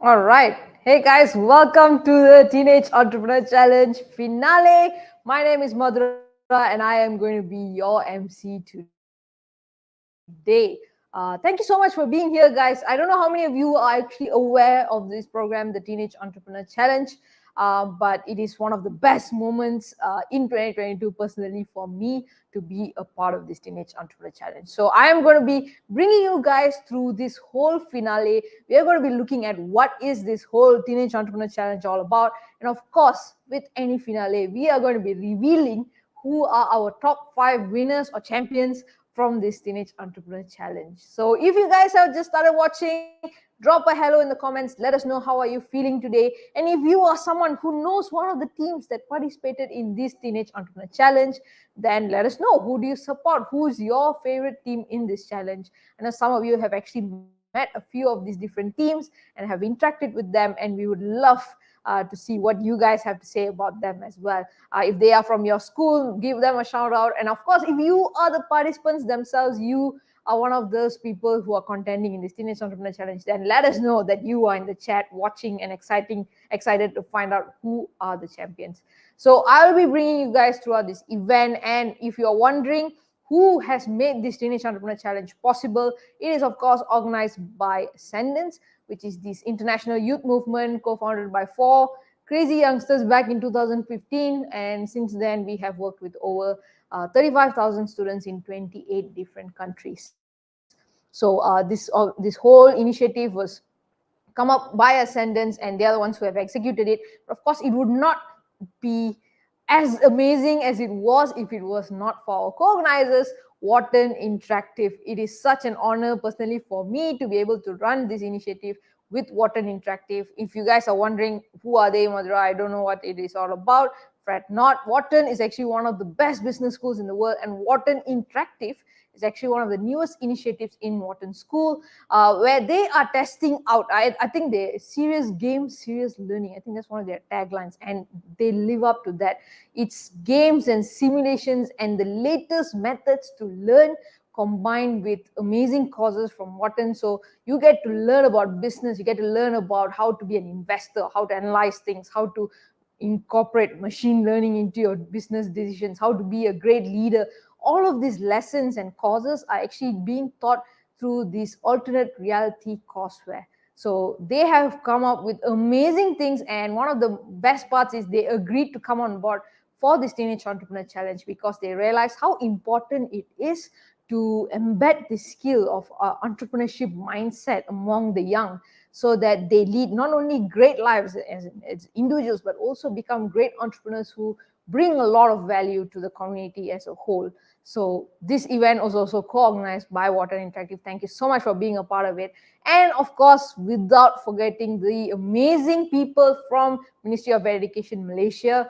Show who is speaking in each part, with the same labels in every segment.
Speaker 1: All right. Hey guys, welcome to the Teenage Entrepreneur Challenge finale. My name is Madhura and I am going to be your MC today. Thank you so much for being here, guys. I don't know how many of you are actually aware of this program, the Teenage Entrepreneur Challenge, but it is one of the best moments in 2022 personally for me to be a part of this Teenage Entrepreneur Challenge. So I am going to be bringing you guys through this whole finale. We are going to be looking at what is this whole Teenage Entrepreneur Challenge all about. And of course, with any finale, we are going to be revealing who are our top 5 winners or champions from this Teenage Entrepreneur Challenge. So if you guys have just started watching, drop a hello in the comments. Let us know how are you feeling today. And if you are someone who knows one of the teams that participated in this Teenage Entrepreneur Challenge, then let us know, who do you support? Who's your favorite team in this challenge? I know some of you have actually met a few of these different teams and have interacted with them, and we would love to see what you guys have to say about them as well. If they are from your school, give them a shout out. And of course, if you are the participants themselves, you are one of those people who are contending in this Teenage Entrepreneur Challenge, then let us know that you are in the chat watching and excited to find out who are the champions. So I'll be bringing you guys throughout this event. And if you're wondering who has made this Teenage Entrepreneur Challenge possible, it is of course organized by Ascendance, which is this international youth movement co-founded by 4 crazy youngsters back in 2015. And since then, we have worked with over 35,000 students in 28 different countries. So this whole initiative was come up by Ascendance, and they are the ones who have executed it. But of course, it would not be as amazing as it was if it was not for our co-organizers, Wharton Interactive. It is such an honor personally for me to be able to run this initiative with Wharton Interactive. If you guys are wondering who are they, Madhura, I don't know what it is all about, fret not. Wharton is actually one of the best business schools in the world, and Wharton Interactive is actually one of the newest initiatives in Wharton School, where they are testing out, I think they serious games, serious learning. I think that's one of their taglines, and they live up to that. It's games and simulations and the latest methods to learn combined with amazing courses from Wharton. So you get to learn about business, you get to learn about how to be an investor, how to analyze things, how to incorporate machine learning into your business decisions, how to be a great leader. All of these lessons and courses are actually being taught through this alternate reality courseware. So they have come up with amazing things, and one of the best parts is they agreed to come on board for this Teenage Entrepreneur Challenge because they realize how important it is to embed the skill of entrepreneurship mindset among the young, so that they lead not only great lives as individuals, but also become great entrepreneurs who bring a lot of value to the community as a whole. So this event was also co-organized by Wharton Interactive. Thank you so much for being a part of it. And of course, without forgetting the amazing people from Ministry of Education Malaysia.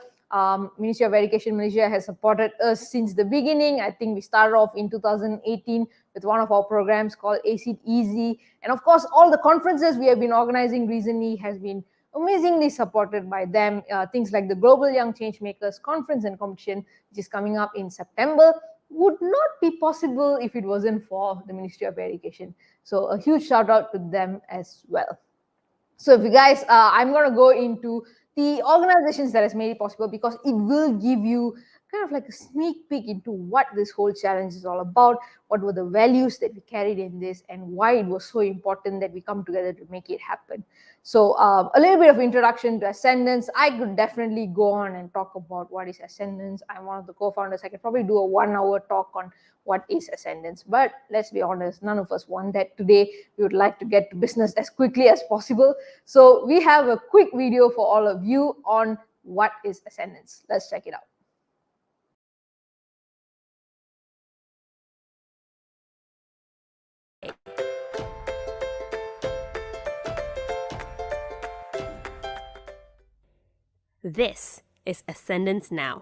Speaker 1: Ministry of Education Malaysia has supported us since the beginning. I think we started off in 2018 with one of our programs called ACID Easy. And of course, all the conferences we have been organizing recently has been amazingly supported by them. Things like the Global Young Changemakers Conference and Competition, which is coming up in September, would not be possible if it wasn't for the Ministry of Education. So a huge shout out to them as well. So if you guys, I'm going to go into the organizations that has made it possible, because it will give you kind of like a sneak peek into what this whole challenge is all about, what were the values that we carried in this, and why it was so important that we come together to make it happen. So a little bit of introduction to Ascendance. I could definitely go on and talk about what is Ascendance. I'm one of the co-founders. I could probably do a 1-hour talk on what is Ascendance, but let's be honest, none of us want that today. We would like to get to business as quickly as possible. So we have a quick video for all of you on what is Ascendance. Let's check it out.
Speaker 2: This is Ascendance Now.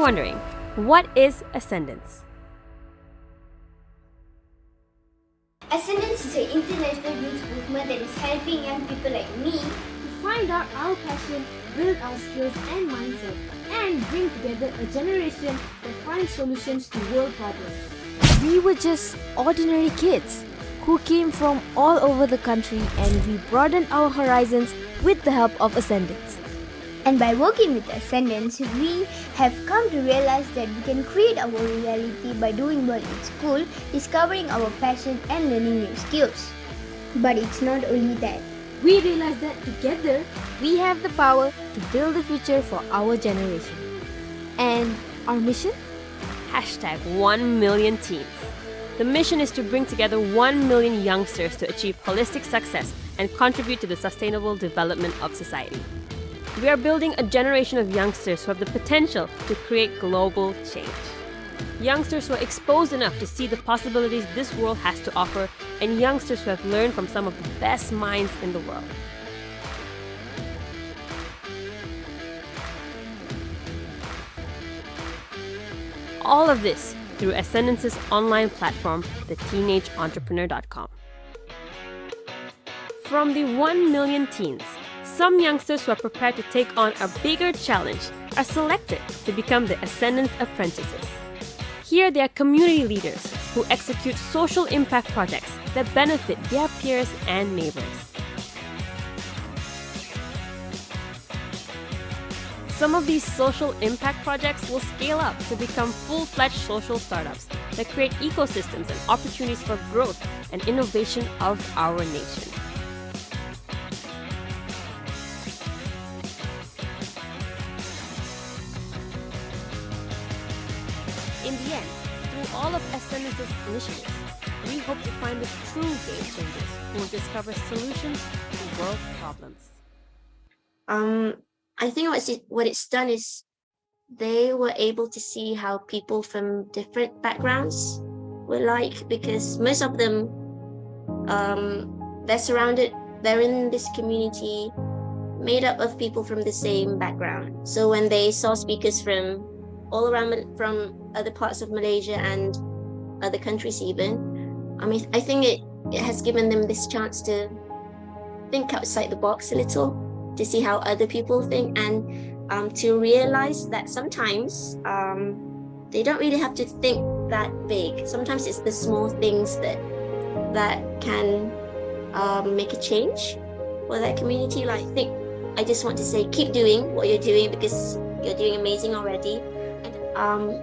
Speaker 2: wondering, what is Ascendance?
Speaker 3: Ascendance is an international youth movement that is helping young people like me
Speaker 4: to find out our passion, build our skills and mindset, and bring together a generation that finds solutions to world problems.
Speaker 5: We were just ordinary kids who came from all over the country, and we broadened our horizons with the help of Ascendance.
Speaker 3: And by working with Ascendance, we have come to realize that we can create our reality by doing well in school, discovering our passion and learning new skills. But it's not only that.
Speaker 4: We realized that together,
Speaker 5: We have the power to build the future for our generation. And our mission?
Speaker 2: Hashtag 1 million teens. The mission is to bring together 1 million youngsters to achieve holistic success and contribute to the sustainable development of society. We are building a generation of youngsters who have the potential to create global change. Youngsters who are exposed enough to see the possibilities this world has to offer, and youngsters who have learned from some of the best minds in the world. All of this through Ascendance's online platform, theteenageentrepreneur.com. From the 1 million teens, some youngsters who are prepared to take on a bigger challenge are selected to become the Ascendance apprentices. Here they are community leaders who execute social impact projects that benefit their peers and neighbors. Some of these social impact projects will scale up to become full-fledged social startups that create ecosystems and opportunities for growth and innovation of our nation. In the end, through all of Ascendance's initiatives, we hope to find the true game changers who will discover solutions to world problems.
Speaker 6: I think what it's done is they were able to see how people from different backgrounds were like, because most of them, they're in this community made up of people from the same background. So when they saw speakers from all around, from other parts of Malaysia and other countries even, I think it has given them this chance to think outside the box a little, to see how other people think, and to realize that sometimes they don't really have to think that big. Sometimes it's the small things that can make a change for that community. Like, I just want to say, keep doing what you're doing, because you're doing amazing already. And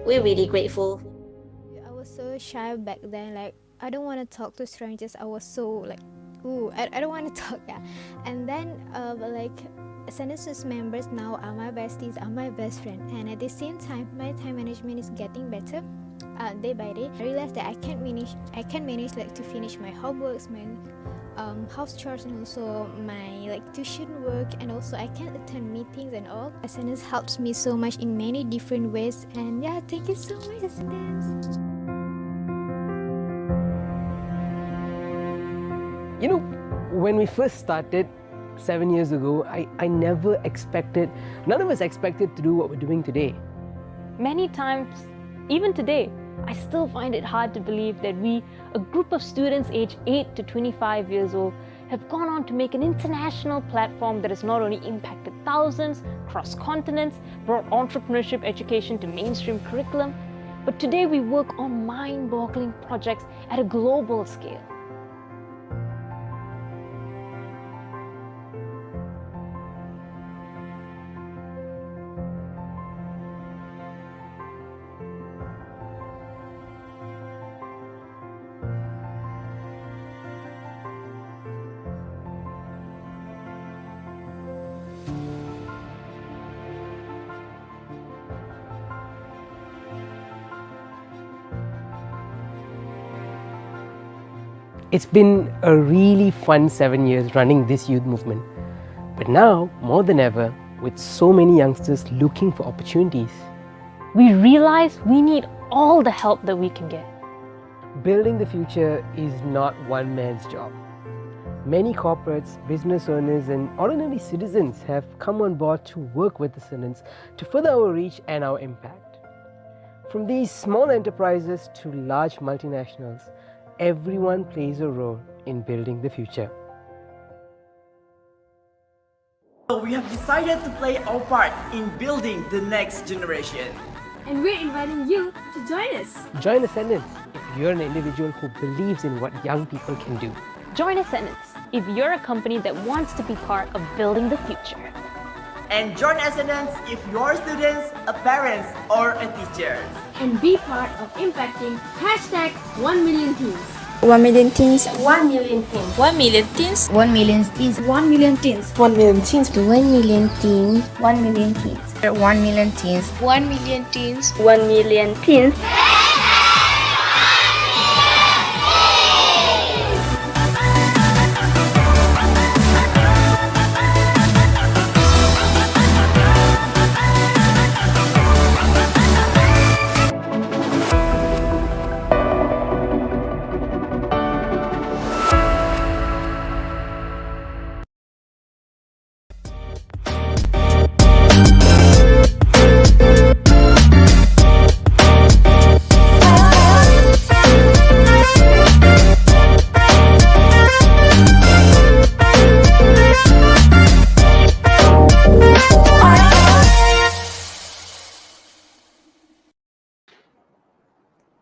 Speaker 6: we're really grateful.
Speaker 7: I was so shy back then, like I don't want to talk to strangers. I was so like, I don't want to talk, yeah. And then Ascendance's members now are my besties, are my best friend, and at the same time my time management is getting better day by day. I realized that I can manage like to finish my homeworks, my house chores, and also my tuition work, and also I can attend meetings and all. Ascendance helps me so much in many different ways, and yeah, thank you so much, Ascendance.
Speaker 8: You know, when we first started 7 years ago, I never expected, none of us expected to do what we're doing today.
Speaker 9: Many times, even today, I still find it hard to believe that we, a group of students aged 8 to 25 years old, have gone on to make an international platform that has not only impacted thousands across continents, brought entrepreneurship education to mainstream curriculum, but today we work on mind-boggling projects at a global scale.
Speaker 8: It's been a really fun 7 years running this youth movement. But now, more than ever, with so many youngsters looking for opportunities,
Speaker 9: We realize we need all the help that we can get.
Speaker 8: building the future is not one man's job. Many corporates, business owners, and ordinary citizens have come on board to work with Ascendance to further our reach and our impact. From these small enterprises to large multinationals, everyone plays a role in building the future.
Speaker 10: So we have decided to play our part in building the next generation.
Speaker 4: And we're inviting you to join us.
Speaker 8: Join Ascendance if you're an individual who believes in what young people can do.
Speaker 9: Join Ascendance if you're a company that wants to be part of building the future.
Speaker 10: And join Ascendance if you're students, a parents, or a teacher.
Speaker 4: And be part of impacting hashtag 1 million teens.
Speaker 3: 1 million teens.
Speaker 2: 1 million teens.
Speaker 5: 1 million teens.
Speaker 3: 1 million teens.
Speaker 4: 1 million teens.
Speaker 1: 1 million teens.
Speaker 3: 1 million teens. 1 million teens.
Speaker 5: 1 million teens.
Speaker 3: 1 million teens.
Speaker 2: 1 million teens.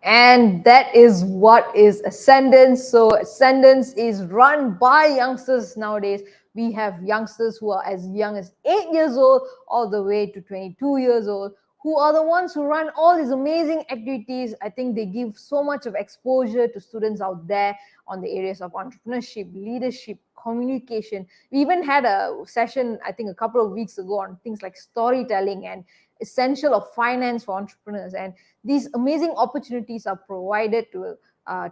Speaker 1: And that is what is Ascendance. So Ascendance is run by youngsters nowadays. We have youngsters who are as young as 8 years old all the way to 22 years old, who are the ones who run all these amazing activities. I think they give so much of exposure to students out there on the areas of entrepreneurship, leadership, communication. We even had a session, I think a couple of weeks ago, on things like storytelling and essential of finance for entrepreneurs. And these amazing opportunities are provided to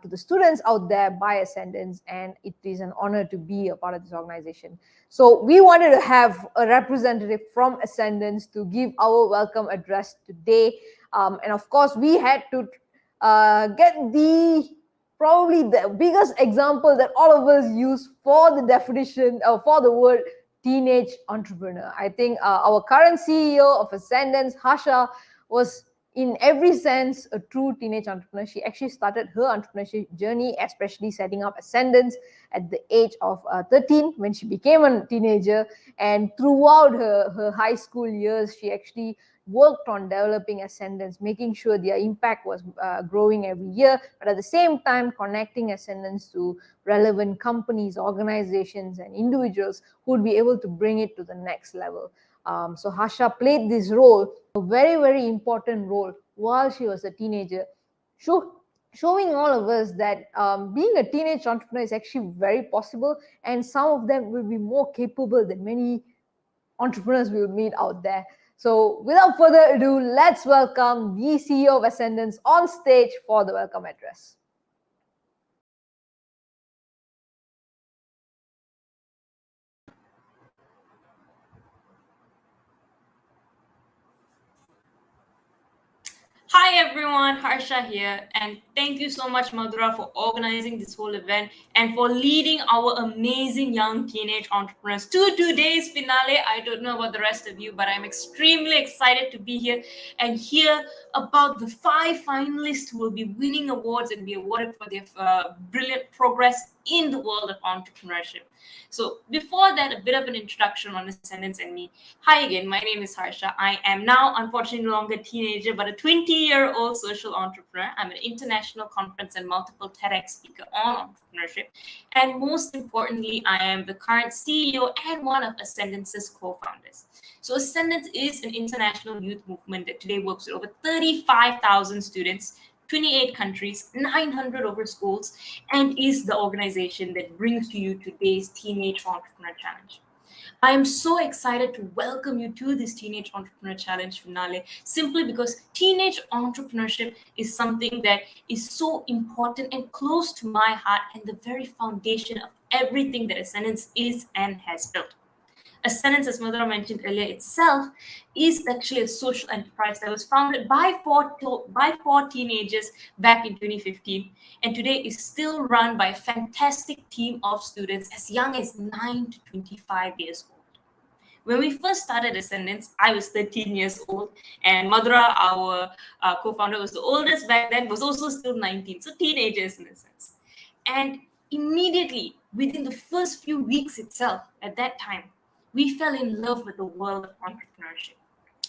Speaker 1: the students out there by Ascendance, and it is an honor to be a part of this organization. So we wanted to have a representative from Ascendance to give our welcome address today. And of course, we had to get probably the biggest example that all of us use for the definition for the word teenage entrepreneur. I think our current CEO of Ascendance, Harsha, was in every sense a true teenage entrepreneur. She actually started her entrepreneurship journey, especially setting up Ascendance at the age of 13 when she became a teenager. And throughout her high school years, she actually worked on developing Ascendance, making sure their impact was growing every year, but at the same time connecting Ascendance to relevant companies, organizations, and individuals who would be able to bring it to the next level. So Harsha played this role, a very, very important role, while she was a teenager, showing all of us that being a teenage entrepreneur is actually very possible, and some of them will be more capable than many entrepreneurs we will meet out there. So without further ado, let's welcome the CEO of Ascendance on stage for the welcome address.
Speaker 11: Hi everyone, Harsha here, and thank you so much, Madhura, for organizing this whole event and for leading our amazing young teenage entrepreneurs to today's finale. I don't know about the rest of you, but I'm extremely excited to be here and hear about the 5 finalists who will be winning awards and be awarded for their brilliant progress in the world of entrepreneurship. So before that, a bit of an introduction on Ascendance and me. Hi again, my name is Harsha. I am now, unfortunately, no longer a teenager, but a 20-year-old social entrepreneur. I'm an international conference and multiple TEDx speaker on entrepreneurship. And most importantly, I am the current CEO and one of Ascendance's co-founders. So Ascendance is an international youth movement that today works with over 35,000 students, 28 countries, 900 over schools, and is the organization that brings to you today's Teenage Entrepreneur Challenge. I am so excited to welcome you to this Teenage Entrepreneur Challenge finale, simply because teenage entrepreneurship is something that is so important and close to my heart and the very foundation of everything that Ascendance is and has built. Ascendance, as Madhura mentioned earlier, itself is actually a social enterprise that was founded by four teenagers back in 2015, and today is still run by a fantastic team of students as young as 9 to 25 years old. When we first started Ascendance, I was 13 years old, and Madhura, our co-founder, was the oldest back then, was also still 19, so teenagers in a sense. And immediately, within the first few weeks itself, at that time, we fell in love with the world of entrepreneurship.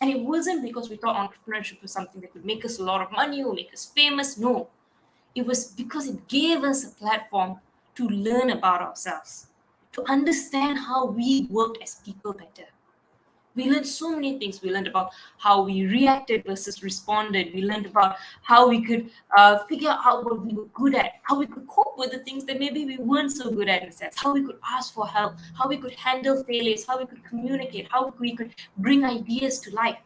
Speaker 11: And it wasn't because we thought entrepreneurship was something that could make us a lot of money or make us famous. No, it was because it gave us a platform to learn about ourselves, to understand how we worked as people better. We learned so many things. We learned about how we reacted versus responded. We learned about how we could figure out what we were good at, how we could cope with the things that maybe we weren't so good at in a sense, how we could ask for help, how we could handle failures, how we could communicate, how we could bring ideas to life.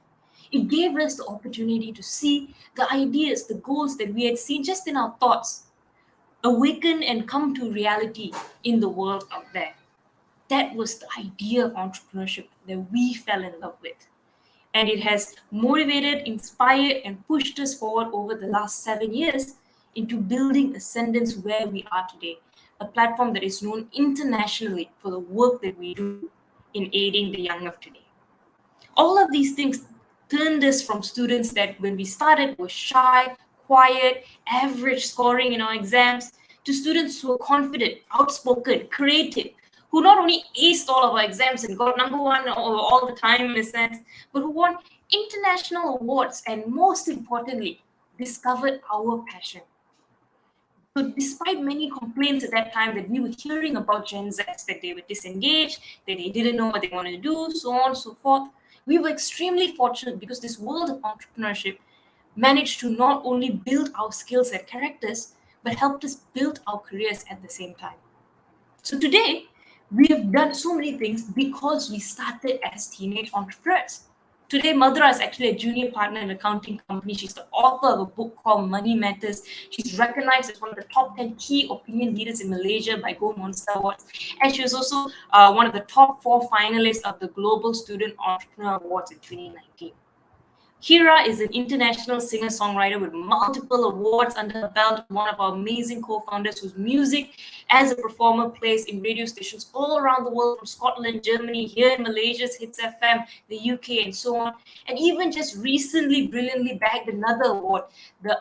Speaker 11: It gave us the opportunity to see the ideas, the goals that we had seen just in our thoughts, awaken and come to reality in the world out there. That was the idea of entrepreneurship that we fell in love with. And it has motivated, inspired, and pushed us forward over the last 7 years into building Ascendance where we are today, a platform that is known internationally for the work that we do in aiding the young of today. All of these things turned us from students that when we started were shy, quiet, average scoring in our exams, to students who are confident, outspoken, creative, who not only aced all of our exams and got number one all the time in a sense, but who won international awards and most importantly, discovered our passion. So despite many complaints at that time that we were hearing about Gen Zs, that they were disengaged, that they didn't know what they wanted to do, so on and so forth, we were extremely fortunate because this world of entrepreneurship managed to not only build our skills and characters, but helped us build our careers at the same time. So today, we have done so many things because we started as teenage entrepreneurs. Today, Madhura is actually a junior partner in an accounting company. She's the author of a book called Money Matters. She's recognized as one of the top 10 key opinion leaders in Malaysia by Go Monster Awards. And she was also one of the top 4 finalists of the Global Student Entrepreneur Awards in 2019. Kira is an international singer-songwriter with multiple awards under her belt, one of our amazing co-founders whose music as a performer plays in radio stations all around the world, from Scotland, Germany, here in Malaysia's Hits FM, the UK, and so on. And even just recently, brilliantly bagged another award, the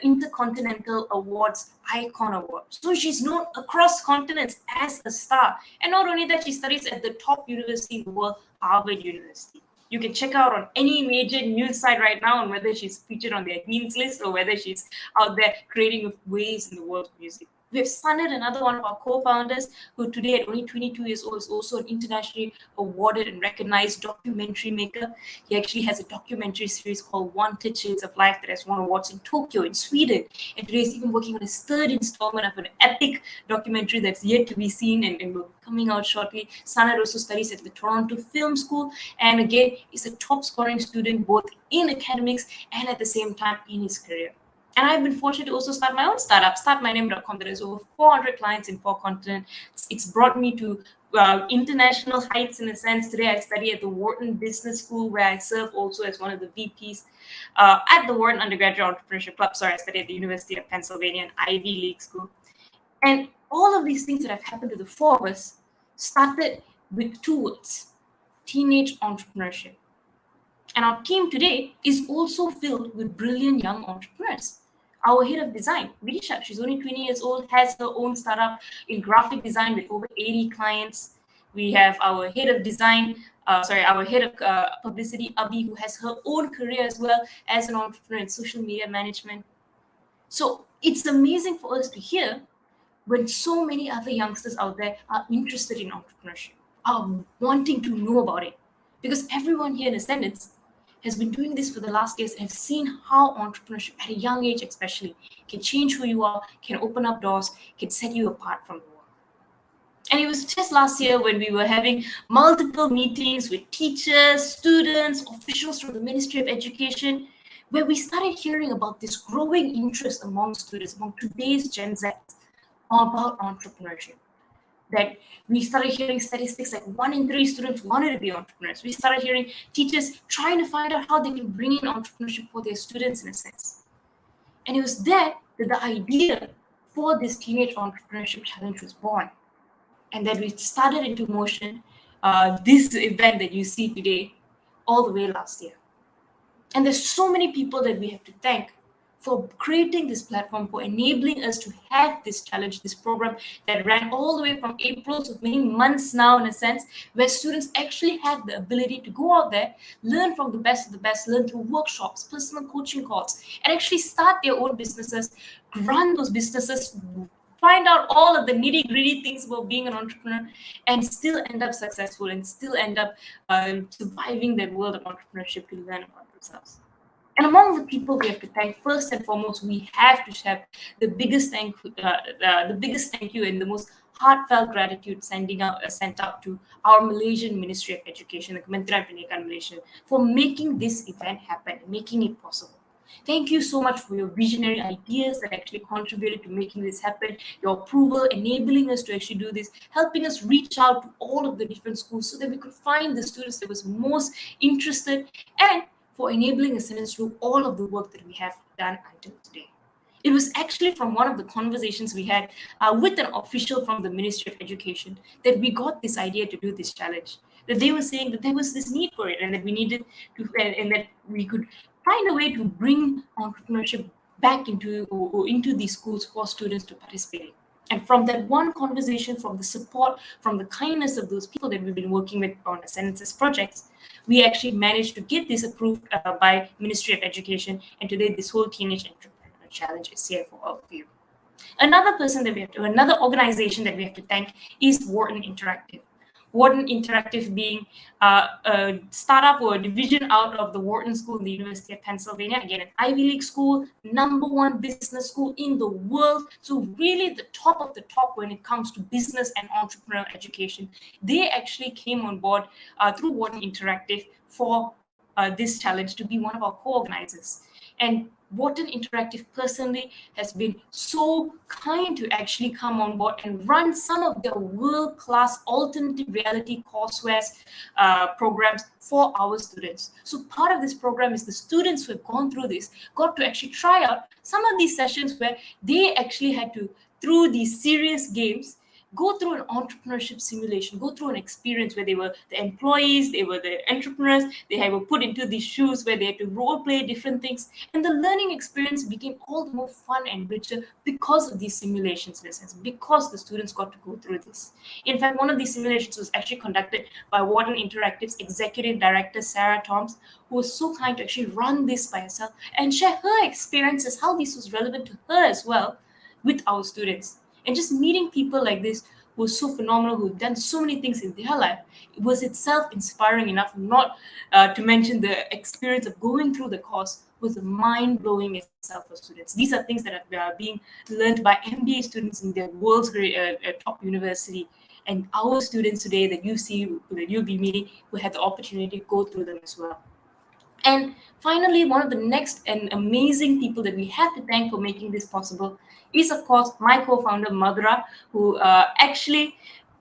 Speaker 11: Intercontinental Awards Icon Award. So she's known across continents as a star. And not only that, she studies at the top university in the world, Harvard University. You can check out on any major news site right now on whether she's featured on their dean's list or whether she's out there creating waves in the world of music. We have Sanad, another one of our co-founders, who today at only 22 years old is also an internationally awarded and recognized documentary maker. He actually has a documentary series called Wanted Shades of Life that has won awards in Tokyo, in Sweden. And today he's even working on his 3rd installment of an epic documentary that's yet to be seen and will be coming out shortly. Sanad also studies at the Toronto Film School, and again, is a top scoring student both in academics and at the same time in his career. And I've been fortunate to also start my own startup, startmyname.com, that has over 400 clients in 4 continents. It's brought me to international heights in a sense. Today I study at the Wharton Business School, where I serve also as one of the VPs at the Wharton Undergraduate Entrepreneurship Club. I study at the University of Pennsylvania, an Ivy League school. And all of these things that have happened to the 4 of us started with 2 words: teenage entrepreneurship. And our team today is also filled with brilliant young entrepreneurs. Our head of design, Vidisha, she's only 20 years old, has her own startup in graphic design with over 80 clients. We have our head of design, our head of publicity, Abhi, who has her own career as well as an entrepreneur in social media management. So it's amazing for us to hear when so many other youngsters out there are interested in entrepreneurship, are wanting to know about it. Because everyone here in Ascendance has been doing this for the last years and have seen how entrepreneurship at a young age especially can change who you are, can open up doors, can set you apart from the world. And it was just last year when we were having multiple meetings with teachers, students, officials from the Ministry of Education, where we started hearing about this growing interest among students, among today's Gen Z, about entrepreneurship. that we started hearing statistics like 1 in 3 students wanted to be entrepreneurs. We started hearing teachers trying to find out how they can bring in entrepreneurship for their students in a sense. And it was there that the idea for this teenage entrepreneurship challenge was born. And that we started into motion this event that you see today all the way last year. And there's so many people that we have to thank for creating this platform, for enabling us to have this challenge, this program that ran all the way from April to many months now, in a sense, where students actually had the ability to go out there, learn from the best of the best, learn through workshops, personal coaching calls, and actually start their own businesses, run those businesses, find out all of the nitty gritty things about being an entrepreneur, and still end up successful and still end up surviving that world of entrepreneurship to learn about themselves. And among the people we have to thank, first and foremost, we have to have the biggest thank you and the most heartfelt gratitude sent out to our Malaysian Ministry of Education, the Kementerian Pendidikan Malaysia, for making this event happen, making it possible. Thank you so much for your visionary ideas that actually contributed to making this happen, your approval, enabling us to actually do this, helping us reach out to all of the different schools so that we could find the students that was most interested, and for enabling Ascendance through all of the work that we have done until today. It was actually from one of the conversations we had with an official from the Ministry of Education that we got this idea to do this challenge. That they were saying that there was this need for it, and that we needed to, and that we could find a way to bring entrepreneurship back into these schools for students to participate in. And from that one conversation, from the support, from the kindness of those people that we've been working with on Ascendance's projects, we actually managed to get this approved by Ministry of Education. And today, this whole Teenage Entrepreneur Challenge is here for all of you. Another organization that we have to thank is Wharton Interactive. Wharton Interactive being a startup or a division out of the Wharton School in the University of Pennsylvania. Again, an Ivy League school, #1 business school in the world. So really the top of the top when it comes to business and entrepreneurial education. They actually came on board through Wharton Interactive for this challenge to be one of our co-organizers. And Wharton Interactive personally has been so kind to actually come on board and run some of their world-class alternative reality coursewares programs for our students. So part of this program is the students who have gone through this got to actually try out some of these sessions where they actually had to, through these serious games, go through an entrepreneurship simulation, go through an experience where they were the employees, they were the entrepreneurs, they were put into these shoes where they had to role play different things. And the learning experience became all the more fun and richer because of these simulations, in a sense, because the students got to go through this. In fact, one of these simulations was actually conducted by Wharton Interactive's Executive Director, Sarah Toms, who was so kind to actually run this by herself and share her experiences, how this was relevant to her as well with our students. And just meeting people like this who are so phenomenal, who've done so many things in their life, it was itself inspiring enough, not to mention the experience of going through the course was mind-blowing itself for students. These are things that are being learned by MBA students in their world's top university. And our students today that you see, that you'll be meeting, will have the opportunity to go through them as well. And finally, one of the next and amazing people that we have to thank for making this possible is, of course, my co-founder, Madhura, who actually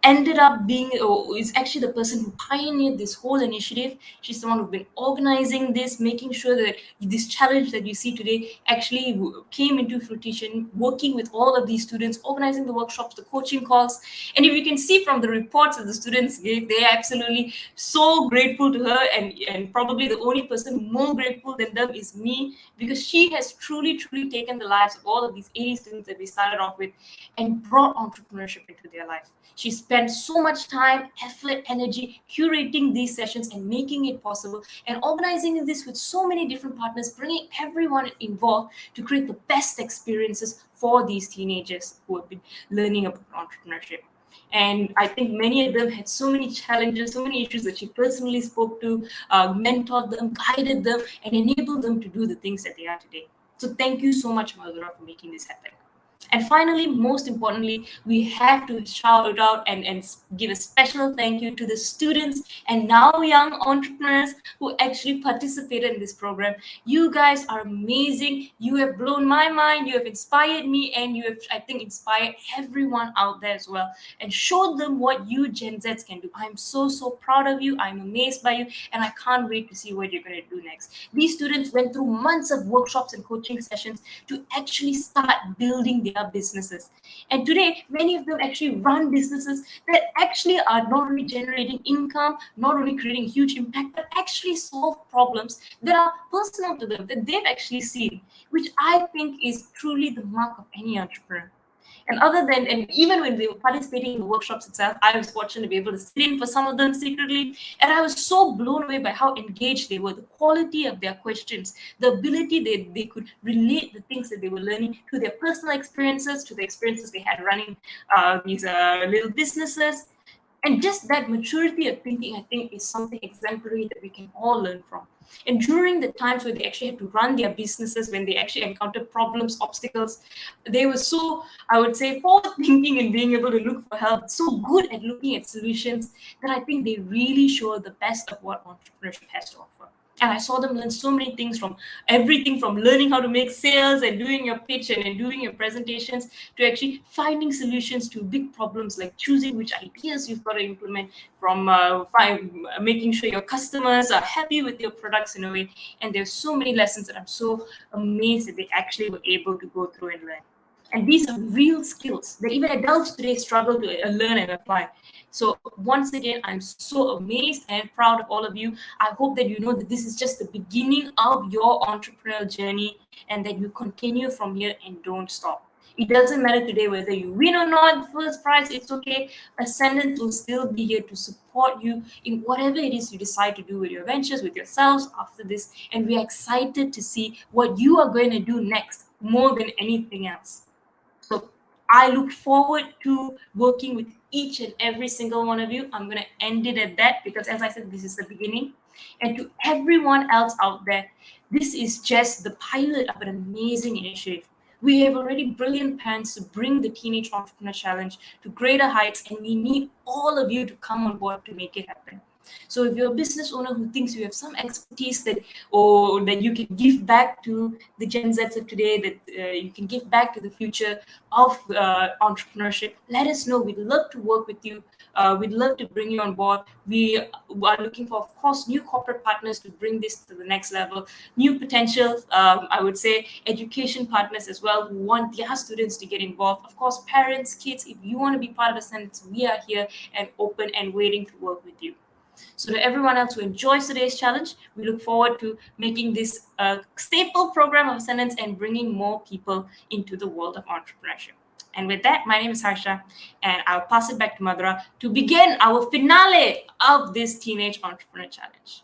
Speaker 11: ended up being, or is actually the person who pioneered this whole initiative. She's the one who's been organizing this, making sure that this challenge that you see today actually came into fruition, working with all of these students, organizing the workshops, the coaching calls. And if you can see from the reports that the students gave, they're absolutely so grateful to her, and probably the only person more grateful than them is me, because she has truly taken the lives of all of these 80 students that we started off with and brought entrepreneurship into their life. She spent so much time, effort, energy curating these sessions and making it possible, and organizing this with so many different partners, bringing everyone involved to create the best experiences for these teenagers who have been learning about entrepreneurship. And I think many of them had so many challenges, so many issues that she personally spoke to, mentored them, guided them, and enabled them to do the things that they are today. So thank you so much, Madhura, for making this happen. And finally, most importantly, we have to shout out and give a special thank you to the students and now young entrepreneurs who actually participated in this program. You guys are amazing. You have blown my mind. You have inspired me, and you have, I think, inspired everyone out there as well, and showed them what you Gen Zs can do. I'm so proud of you. I'm amazed by you, and I can't wait to see what you're going to do next. These students went through months of workshops and coaching sessions to actually start building their businesses. And today, many of them actually run businesses that actually are not only generating income, not only creating huge impact, but actually solve problems that are personal to them, that they've actually seen, which I think is truly the mark of any entrepreneur. And other than, and even when they were participating in the workshops itself, I was fortunate to be able to sit in for some of them secretly. And I was so blown away by how engaged they were, the quality of their questions, the ability they could relate the things that they were learning to their personal experiences, to the experiences they had running these little businesses. And just that maturity of thinking, I think, is something exemplary that we can all learn from. And during the times where they actually had to run their businesses, when they actually encountered problems, obstacles, they were so, I would say, forward thinking and being able to look for help, so good at looking at solutions, that I think they really show the best of what entrepreneurship has to offer. And I saw them learn so many things, from everything from learning how to make sales and doing your pitch and doing your presentations, to actually finding solutions to big problems, like choosing which ideas you've got to implement, from making sure your customers are happy with your products in a way. And there's so many lessons that I'm so amazed that they actually were able to go through and learn. And these are real skills that even adults today struggle to learn and apply. So once again, I'm so amazed and proud of all of you. I hope that you know that this is just the beginning of your entrepreneurial journey, and that you continue from here and don't stop. It doesn't matter today whether you win or not, first prize, it's okay. Ascendance will still be here to support you in whatever it is you decide to do with your ventures, with yourselves after this. And we are excited to see what you are going to do next, more than anything else. So I look forward to working with each and every single one of you. I'm going to end it at that, because, as I said, this is the beginning. And to everyone else out there, this is just the pilot of an amazing initiative. We have already brilliant plans to bring the Teenage Entrepreneur Challenge to greater heights, and we need all of you to come on board to make it happen. So if you're a business owner who thinks you have some expertise that you can give back to the Gen Zs of today, that you can give back to the future of entrepreneurship, let us know. We'd love to work with you. We'd love to bring you on board. We are looking for, of course, new corporate partners to bring this to the next level, new potential, I would say, education partners as well, who want their students to get involved. Of course, parents, kids, if you want to be part of Ascendance, we are here and open and waiting to work with you. So to everyone else who enjoys today's challenge, we look forward to making this a staple program of Ascendance and bringing more people into the world of entrepreneurship. And with that, my name is Harsha, and I'll pass it back to Madhura to begin our finale of this Teenage Entrepreneur Challenge.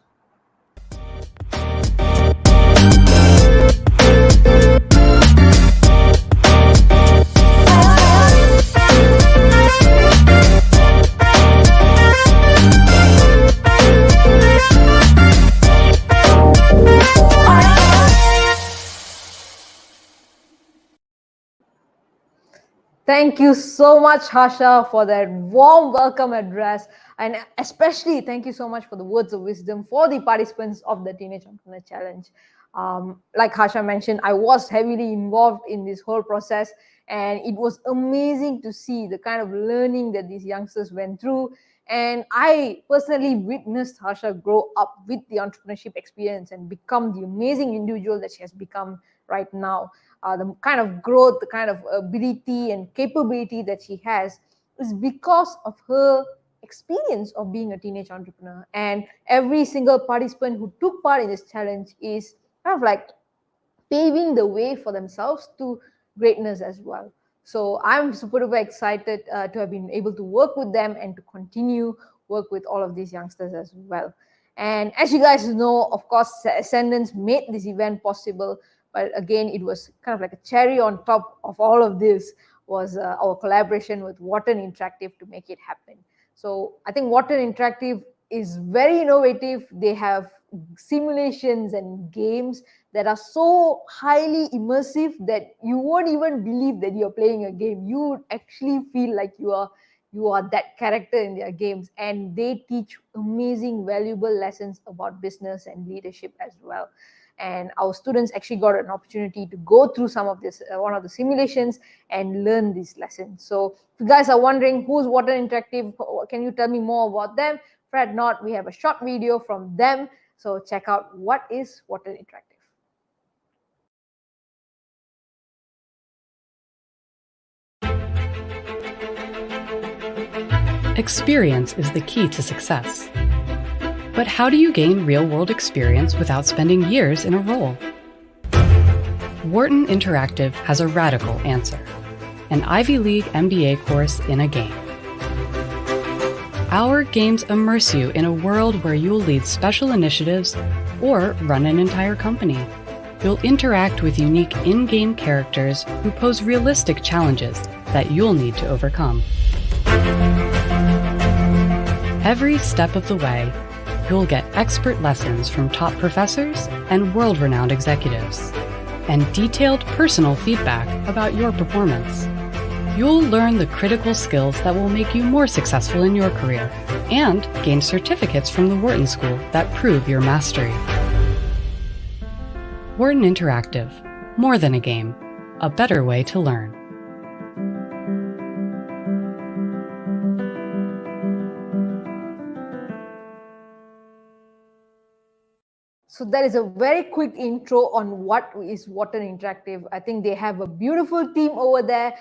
Speaker 1: Thank you so much, Harsha, for that warm welcome address. And especially thank you so much for the words of wisdom for the participants of the Teenage Entrepreneur Challenge. Like Harsha mentioned, I was heavily involved in this whole process, and it was amazing to see the kind of learning that these youngsters went through. And I personally witnessed Harsha grow up with the entrepreneurship experience and become the amazing individual that she has become right now. The kind of growth, the kind of ability and capability that she has is because of her experience of being a teenage entrepreneur. And every single participant who took part in this challenge is kind of like paving the way for themselves to greatness as well. So I'm super duper excited to have been able to work with them and to continue work with all of these youngsters as well. And as you guys know, of course, Ascendance made this event possible. But again, it was kind of like a cherry on top of all of this was our collaboration with Wharton Interactive to make it happen. So I think Wharton Interactive is very innovative. They have simulations and games that are so highly immersive that you won't even believe that you're playing a game. You would actually feel like you are that character in their games, and they teach amazing, valuable lessons about business and leadership as well. And our students actually got an opportunity to go through some of this, one of the simulations, and learn these lessons. So if you guys are wondering who's Wharton Interactive, can you tell me more about them? Fret not, we have a short video from them. So check out what is Wharton Interactive.
Speaker 12: Experience is the key to success. But how do you gain real-world experience without spending years in a role? Wharton Interactive has a radical answer: an Ivy League MBA course in a game. Our games immerse you in a world where you'll lead special initiatives or run an entire company. You'll interact with unique in-game characters who pose realistic challenges that you'll need to overcome. Every step of the way, you'll get expert lessons from top professors and world-renowned executives, and detailed personal feedback about your performance. You'll learn the critical skills that will make you more successful in your career, and gain certificates from the Wharton School that prove your mastery. Wharton Interactive, more than a game, a better way to learn.
Speaker 1: So that is a very quick intro on what is Wharton Interactive. I think they have a beautiful team over there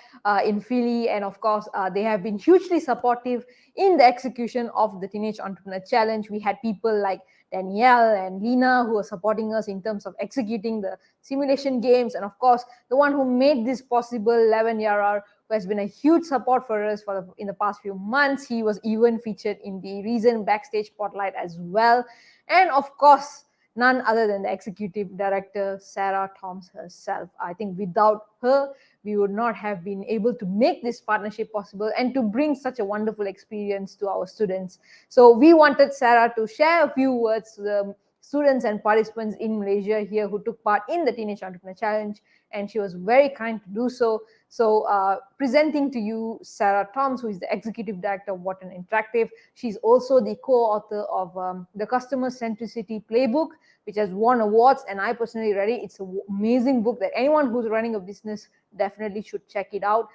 Speaker 1: in Philly, and of course, they have been hugely supportive in the execution of the Teenage Entrepreneur Challenge. We had people like Danielle and Lena who are supporting us in terms of executing the simulation games, and of course, the one who made this possible, Levin Yarar, who has been a huge support for us in the past few months. He was even featured in the recent Backstage Spotlight as well, and of course, none other than the executive director, Sarah Toms herself. I think without her, we would not have been able to make this partnership possible and to bring such a wonderful experience to our students. So we wanted Sarah to share a few words to the students and participants in Malaysia here who took part in the Teenage Entrepreneur Challenge, and she was very kind to do so. So presenting to you Sarah Toms, who is the Executive Director of Wharton Interactive. She's also the co-author of the Customer Centricity Playbook, which has won awards, and I personally read it. It's an amazing book that anyone who's running a business definitely should check it out.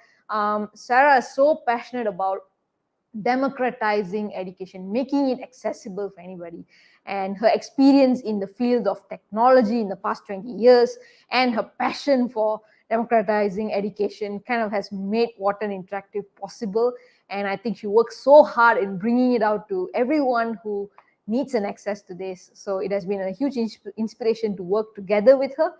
Speaker 1: Sarah is so passionate about democratizing education, making it accessible for anybody. And her experience in the field of technology in the past 20 years and her passion for democratizing education kind of has made Wharton Interactive possible. And I think she works so hard in bringing it out to everyone who needs an access to this. So it has been a huge inspiration to work together with her.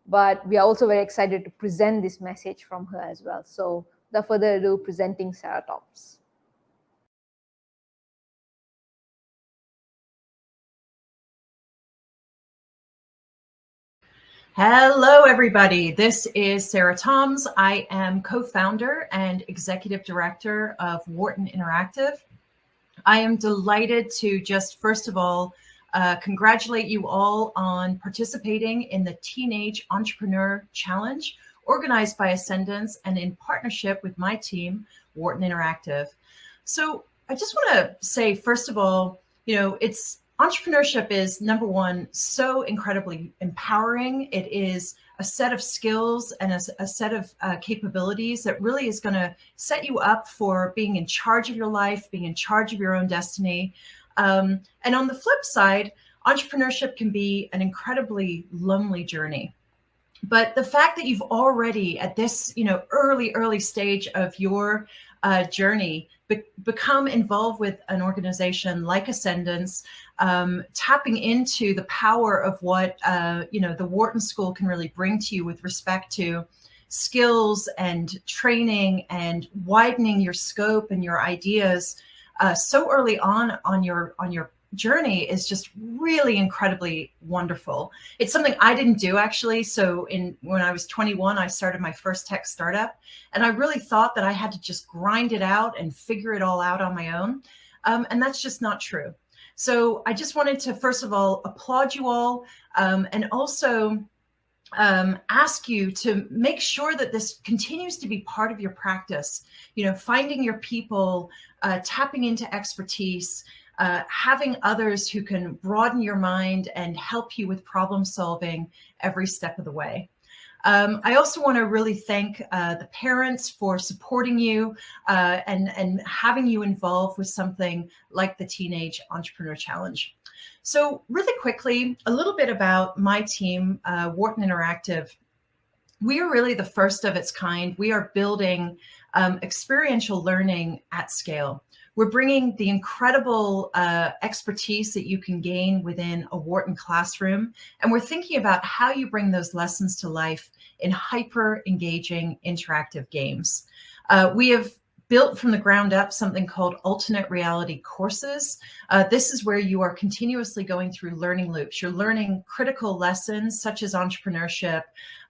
Speaker 1: But we are also very excited to present this message from her as well. So without further ado, presenting Sarah Toms.
Speaker 13: Hello, everybody. This is Sarah Toms. I am co-founder and executive director of Wharton Interactive. I am delighted to just, first of all, congratulate you all on participating in the Teenage Entrepreneur Challenge, organized by Ascendance and in partnership with my team, Wharton Interactive. So I just want to say, first of all, entrepreneurship is, number one, so incredibly empowering. It is a set of skills and a set of capabilities that really is going to set you up for being in charge of your life, being in charge of your own destiny. And on the flip side, entrepreneurship can be an incredibly lonely journey. But the fact that you've already at this, early stage of your journey become involved with an organization like Ascendance, tapping into the power of what the Wharton School can really bring to you with respect to skills and training and widening your scope and your ideas so early on your journey is just really incredibly wonderful. It's something I didn't do, actually. So when I was 21, I started my first tech startup, and I really thought that I had to just grind it out and figure it all out on my own. And that's just not true. So I just wanted to, first of all, applaud you all, and also ask you to make sure that this continues to be part of your practice. You know, finding your people, tapping into expertise, having others who can broaden your mind and help you with problem solving every step of the way. I also want to really thank the parents for supporting you and having you involved with something like the Teenage Entrepreneur Challenge. So really quickly, a little bit about my team, Wharton Interactive. We are really the first of its kind. We are building experiential learning at scale. We're bringing the incredible expertise that you can gain within a Wharton classroom, and we're thinking about how you bring those lessons to life in hyper engaging interactive games. We have built from the ground up something called alternate reality courses. This is where you are continuously going through learning loops. You're learning critical lessons such as entrepreneurship,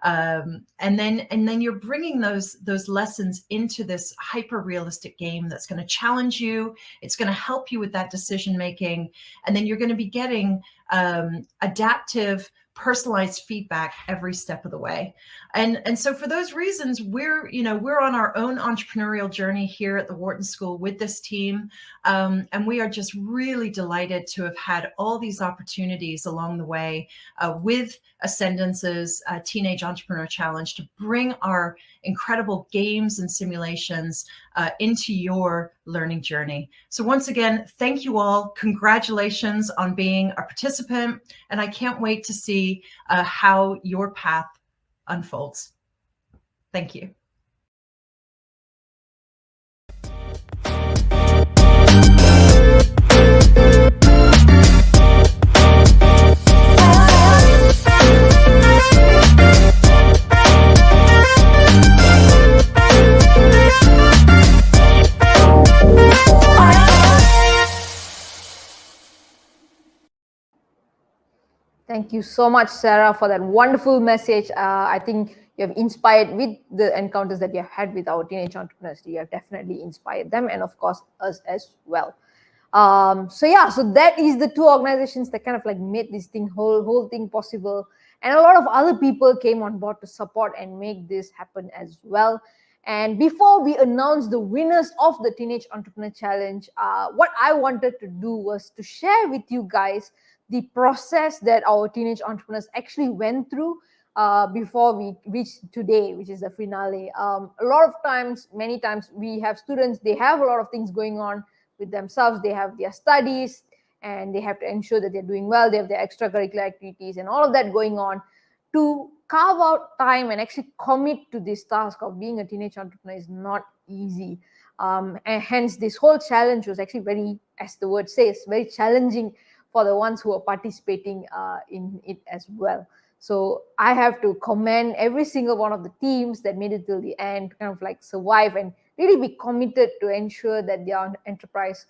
Speaker 13: and then you're bringing those lessons into this hyper realistic game that's going to challenge you. It's going to help you with that decision making, and then you're going to be getting adaptive, personalized feedback every step of the way. And so for those reasons, we're on our own entrepreneurial journey here at the Wharton School with this team. And we are just really delighted to have had all these opportunities along the way with Ascendance's Teenage Entrepreneur Challenge to bring our incredible games and simulations into your learning journey. So once again, thank you all. Congratulations on being a participant. And I can't wait to see how your path unfolds. Thank you.
Speaker 1: Thank you so much, Sarah, for that wonderful message. I think you have inspired with the encounters that you have had with our teenage entrepreneurs. You have definitely inspired them, and of course us as well. So that is the two organizations that kind of like made this whole thing possible, and a lot of other people came on board to support and make this happen as well. And before we announce the winners of the Teenage Entrepreneur Challenge, what I wanted to do was to share with you guys the process that our teenage entrepreneurs actually went through before we reached today, which is the finale. Many times we have students, they have a lot of things going on with themselves. They have their studies and they have to ensure that they're doing well. They have their extracurricular activities and all of that going on. To carve out time and actually commit to this task of being a teenage entrepreneur is not easy. And hence this whole challenge was actually very, as the word says, very challenging for the ones who are participating in it as well. So I have to commend every single one of the teams that made it till the end to kind of like survive and really be committed to ensure that their enterprise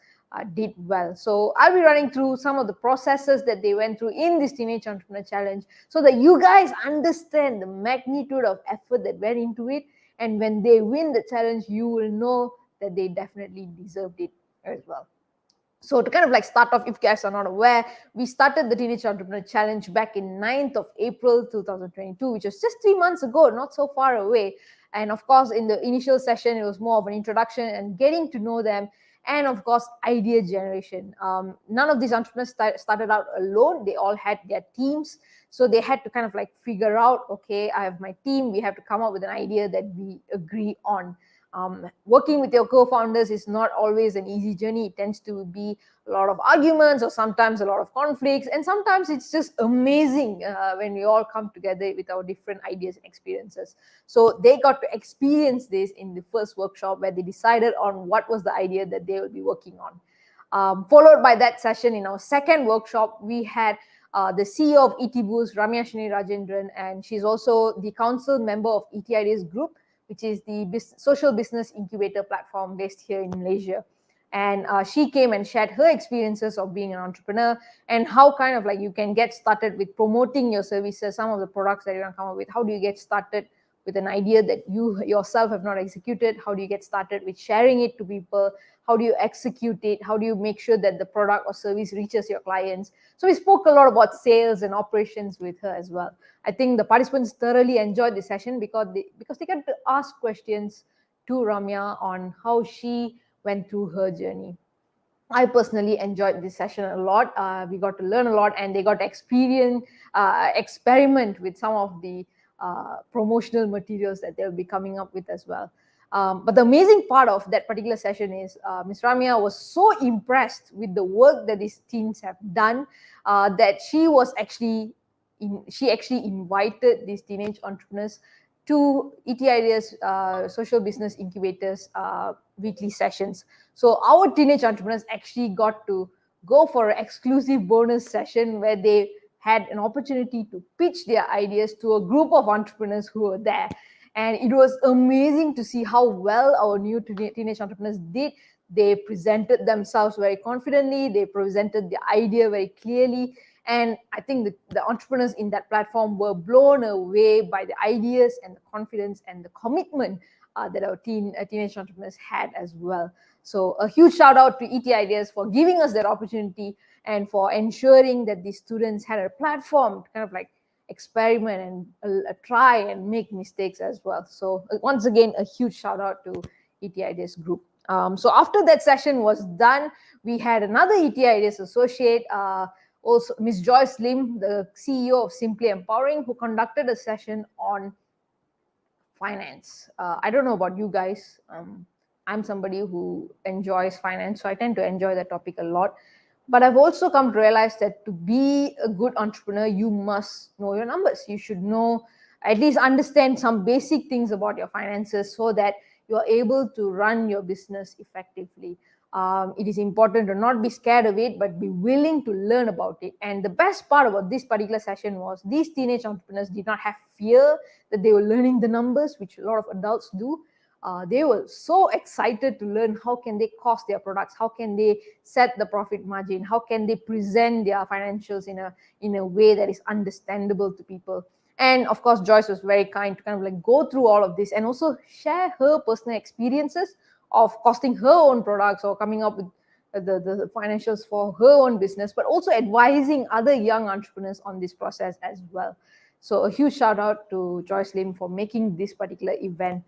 Speaker 1: did well. So I'll be running through some of the processes that they went through in this Teenage Entrepreneur Challenge so that you guys understand the magnitude of effort that went into it. And when they win the challenge, you will know that they definitely deserved it as well. So to kind of like start off, if you guys are not aware, we started the Teenage Entrepreneur Challenge back in 9th of April 2022, which was just 3 months ago, not so far away. And of course, in the initial session, it was more of an introduction and getting to know them. And of course, idea generation. None of these entrepreneurs started out alone. They all had their teams. So they had to kind of like figure out, okay, I have my team. We have to come up with an idea that we agree on. Working with your co-founders is not always an easy journey. It tends to be a lot of arguments or sometimes a lot of conflicts. And sometimes it's just amazing when we all come together with our different ideas and experiences. So they got to experience this in the first workshop where they decided on what was the idea that they will be working on. Followed by that session, in our second workshop, we had the CEO of ET Boost, Ramyashini Rajendran, and she's also the council member of ET Ideas Group, which is the social business incubator platform based here in Malaysia. And she came and shared her experiences of being an entrepreneur and how kind of like you can get started with promoting your services, some of the products that you want to come up with. How do you get started with an idea that you yourself have not executed? How do you get started with sharing it to people? How do you execute it? How do you make sure that the product or service reaches your clients? So we spoke a lot about sales and operations with her as well. I think the participants thoroughly enjoyed the session because they got to ask questions to Ramya on how she went through her journey. I personally enjoyed this session a lot. We got to learn a lot, and they got to experiment with some of the promotional materials that they'll be coming up with as well. But the amazing part of that particular session is Ms. Ramya was so impressed with the work that these teams have done that she actually invited these teenage entrepreneurs to ET Ideas Social Business Incubators weekly sessions. So our teenage entrepreneurs actually got to go for an exclusive bonus session where they had an opportunity to pitch their ideas to a group of entrepreneurs who were there. And it was amazing to see how well our new teenage entrepreneurs did. They presented themselves very confidently. They presented the idea very clearly. And I think the entrepreneurs in that platform were blown away by the ideas and the confidence and the commitment that our teenage entrepreneurs had as well. So a huge shout out to ET Ideas for giving us that opportunity and for ensuring that these students had a platform to kind of like experiment and try and make mistakes as well. So once again, a huge shout out to ET Ideas group. So after that session was done, we had another ET Ideas associate, also Ms. Joyce Lim, the CEO of Simply Empowering, who conducted a session on finance. I don't know about you guys. I'm somebody who enjoys finance, so I tend to enjoy that topic a lot. But I've also come to realize that to be a good entrepreneur, you must know your numbers. You should know, at least understand some basic things about your finances so that you're able to run your business effectively. It is important to not be scared of it, but be willing to learn about it. And the best part about this particular session was these teenage entrepreneurs did not have fear that they were learning the numbers, which a lot of adults do. They were so excited to learn how can they cost their products, how can they set the profit margin, how can they present their financials in a way that is understandable to people. And of course, Joyce was very kind to kind of like go through all of this and also share her personal experiences of costing her own products or coming up with the financials for her own business, but also advising other young entrepreneurs on this process as well. So a huge shout out to Joyce Lim for making this particular event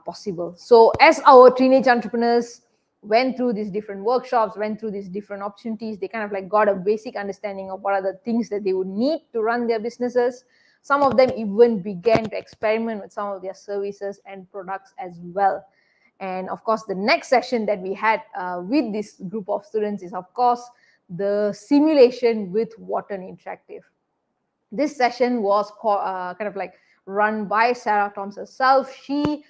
Speaker 1: possible. So as our teenage entrepreneurs went through these different workshops, went through these different opportunities, they kind of like got a basic understanding of what are the things that they would need to run their businesses. Some of them even began to experiment with some of their services and products as well. And of course, the next session that we had with this group of students is, of course, the simulation with Wharton Interactive. This session was kind of like run by Sarah Thoms herself. She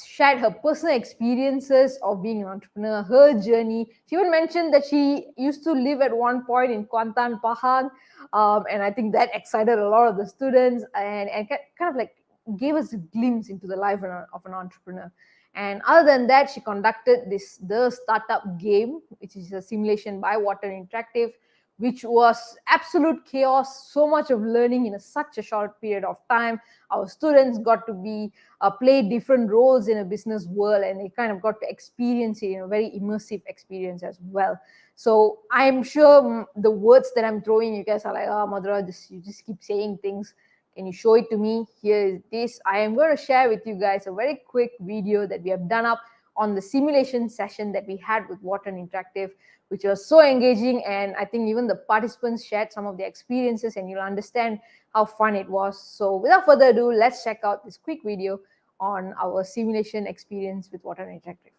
Speaker 1: shared her personal experiences of being an entrepreneur, her journey. She even mentioned that she used to live at one point in Kuantan, Pahang. And I think that excited a lot of the students and kind of like gave us a glimpse into the life of an entrepreneur. And other than that, she conducted the startup game, which is a simulation by Wharton Interactive, which was absolute chaos, so much of learning in such a short period of time. Our students got to play different roles in a business world, and they kind of got to experience it in a very immersive experience as well. So I'm sure the words that I'm throwing, you guys are like, oh, Madhura, you just keep saying things. Can you show it to me? Here is this. I am going to share with you guys a very quick video that we have done up on the simulation session that we had with Wharton Interactive, which was so engaging. And I think even the participants shared some of their experiences, and you'll understand how fun it was. So without further ado, let's check out this quick video on our simulation experience with Wharton Interactive.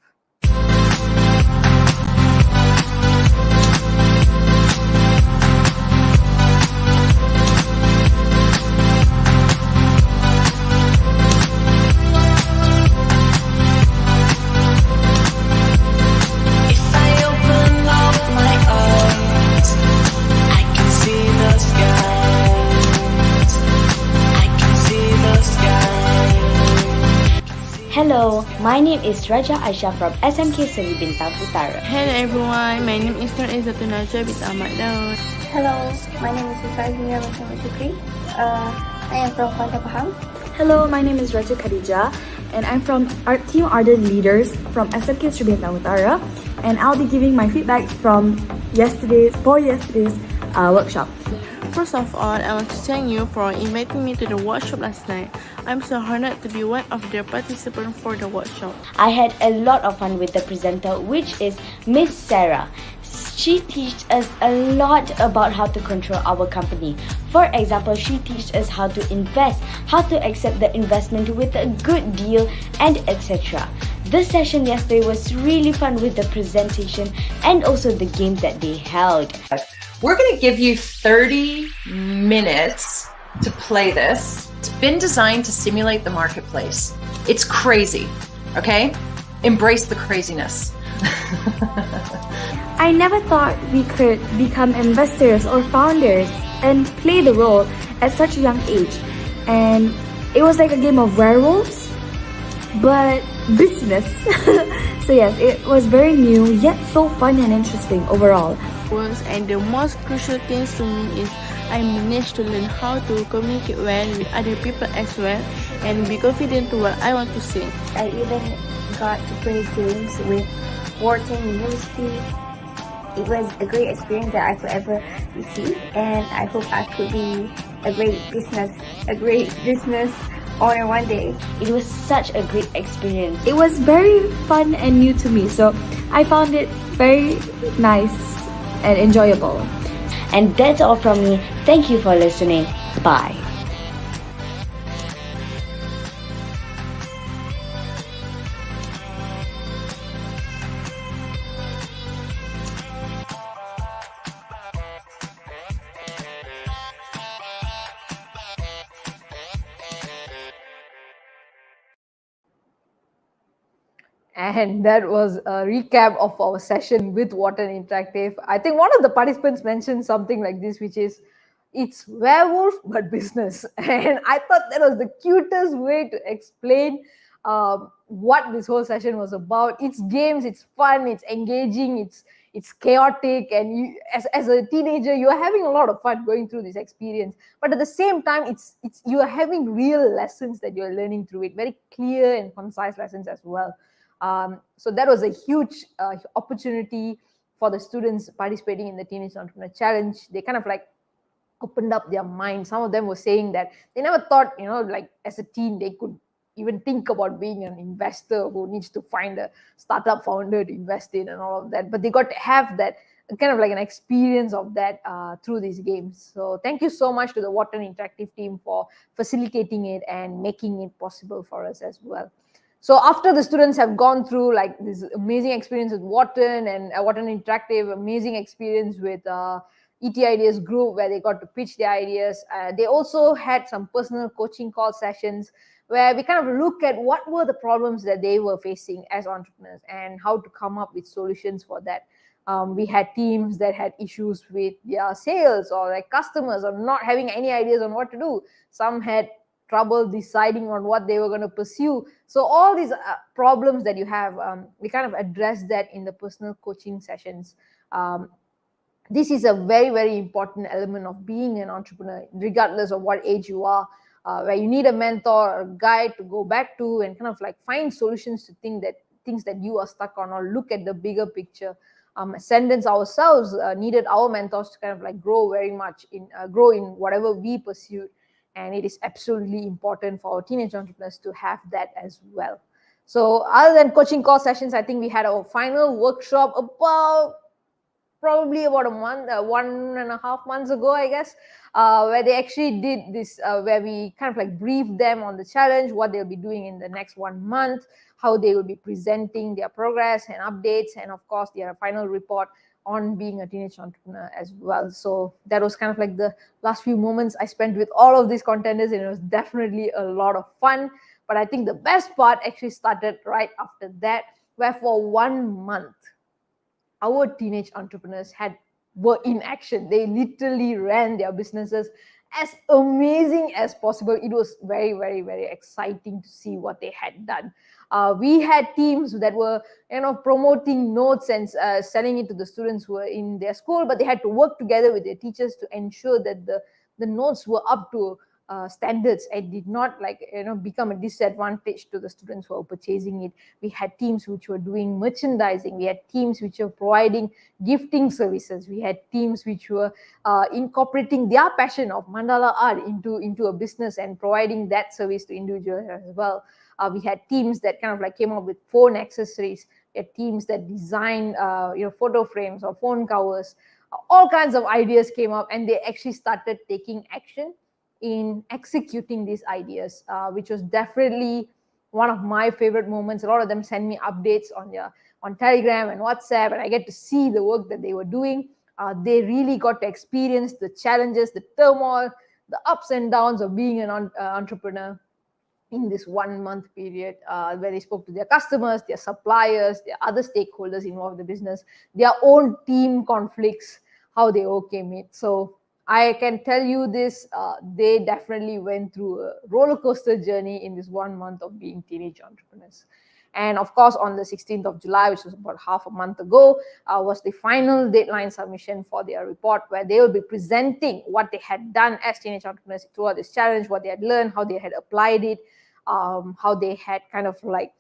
Speaker 14: Hello, my name is Raja Aisha from SMK Seri Bintang Utara.
Speaker 15: Hello everyone, my name is Nur Izzatun Najwa bin Ahmad Daud.
Speaker 16: Hello, my name is Ifazmia Rahman Shukri. I am from Kuala Pahang. Hello, my name is Raja Khadija, and I'm from our Team Ardent Leaders from SMK Sribetan Utara, and I'll be giving my feedback from yesterday's workshop.
Speaker 15: First of all, I want to thank you for inviting me to the workshop last night. I'm so honored to be one of the participants for the workshop.
Speaker 14: I had a lot of fun with the presenter, which is Miss Sarah. She teaches us a lot about how to control our company. For example, she teaches us how to invest, how to accept the investment with a good deal, and etc. The session yesterday was really fun with the presentation and also the games that they held.
Speaker 13: We're going to give you 30 minutes to play this. It's been designed to simulate the marketplace. It's crazy, okay? Embrace the craziness.
Speaker 16: I never thought we could become investors or founders and play the role at such a young age. And it was like a game of werewolves, but business. So yes, it was very new, yet so fun and interesting overall.
Speaker 15: And the most crucial things to me is I managed to learn how to communicate well with other people as well and be confident to what I want to say.
Speaker 17: I even got to play games with Wharton University. It was a great experience that I could ever receive, and I hope I could be a great business owner one day.
Speaker 14: It was such a great experience.
Speaker 16: It was very fun and new to me, so I found it very nice and enjoyable.
Speaker 14: And that's all from me. Thank you for listening. Bye.
Speaker 1: And that was a recap of our session with Wharton Interactive. I think one of the participants mentioned something like this, which is, it's werewolf but business. And I thought that was the cutest way to explain what this whole session was about. It's games, it's fun, it's engaging, it's chaotic, and you, as a teenager, you are having a lot of fun going through this experience. But at the same time, it's you are having real lessons that you're learning through it, very clear and concise lessons as well. So that was a huge opportunity for the students participating in the Teenage Entrepreneur Challenge. They kind of like opened up their mind. Some of them were saying that they never thought, like as a teen, they could even think about being an investor who needs to find a startup founder to invest in and all of that. But they got to have that kind of like an experience of that through these games. So thank you so much to the Wharton Interactive team for facilitating it and making it possible for us as well. So after the students have gone through like this amazing experience with Wharton and Wharton Interactive, amazing experience with ET Ideas Group where they got to pitch their ideas, they also had some personal coaching call sessions where we kind of look at what were the problems that they were facing as entrepreneurs and how to come up with solutions for that. We had teams that had issues with their sales or like customers or not having any ideas on what to do. Some had trouble deciding on what they were going to pursue. So all these problems that you have, we kind of address that in the personal coaching sessions. This is a very, very important element of being an entrepreneur, regardless of what age you are, where you need a mentor or a guide to go back to and kind of like find solutions to things that you are stuck on, or look at the bigger picture. Ascendance ourselves needed our mentors to kind of like grow very much grow in whatever we pursued. And it is absolutely important for our teenage entrepreneurs to have that as well. So other than coaching call sessions, I think we had our final workshop probably about a month, 1.5 months ago, I guess, where they actually did this, where we kind of like briefed them on the challenge, what they'll be doing in the next 1 month, how they will be presenting their progress and updates, and of course their final report on being a teenage entrepreneur as well. So that was kind of like the last few moments I spent with all of these contenders, and it was definitely a lot of fun. But I think the best part actually started right after that, where for 1 month, our teenage entrepreneurs were in action. They literally ran their businesses as amazing as possible. It was very, very, very exciting to see what they had done. We had teams that were, promoting notes and selling it to the students who were in their school, but they had to work together with their teachers to ensure that the notes were up to standards and did not become a disadvantage to the students who are purchasing it. We had teams which were doing merchandising. We had teams which were providing gifting services. We had teams which were incorporating their passion of mandala art into a business and providing that service to individuals as well. We had teams that kind of like came up with phone accessories. We had teams that designed photo frames or phone covers. All kinds of ideas came up, and they actually started taking action in executing these ideas, which was definitely one of my favorite moments. A lot of them send me updates on Telegram and WhatsApp, and I get to see the work that they were doing. They really got to experience the challenges, the turmoil, the ups and downs of being an entrepreneur in this 1 month period, where they spoke to their customers, their suppliers, their other stakeholders involved in the business, their own team conflicts, how they overcame it. So I can tell you this, they definitely went through a roller coaster journey in this 1 month of being teenage entrepreneurs. And of course, on the 16th of July, which was about half a month ago, was the final deadline submission for their report, where they will be presenting what they had done as teenage entrepreneurs throughout this challenge, what they had learned, how they had applied it, how they had kind of like,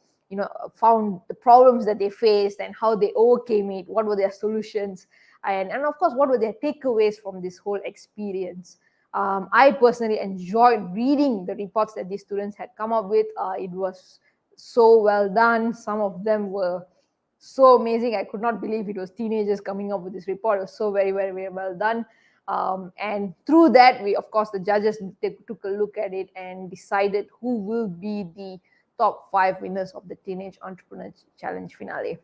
Speaker 1: found the problems that they faced and how they overcame it, what were their solutions, and of course, what were their takeaways from this whole experience. I personally enjoyed reading the reports that these students had come up with. It was so well done. Some of them were so amazing. I could not believe it was teenagers coming up with this report. It was so very, very, very well done. And through that, of course, the judges took a look at it and decided who will be the top 5 winners of the Teenage Entrepreneur Challenge finale.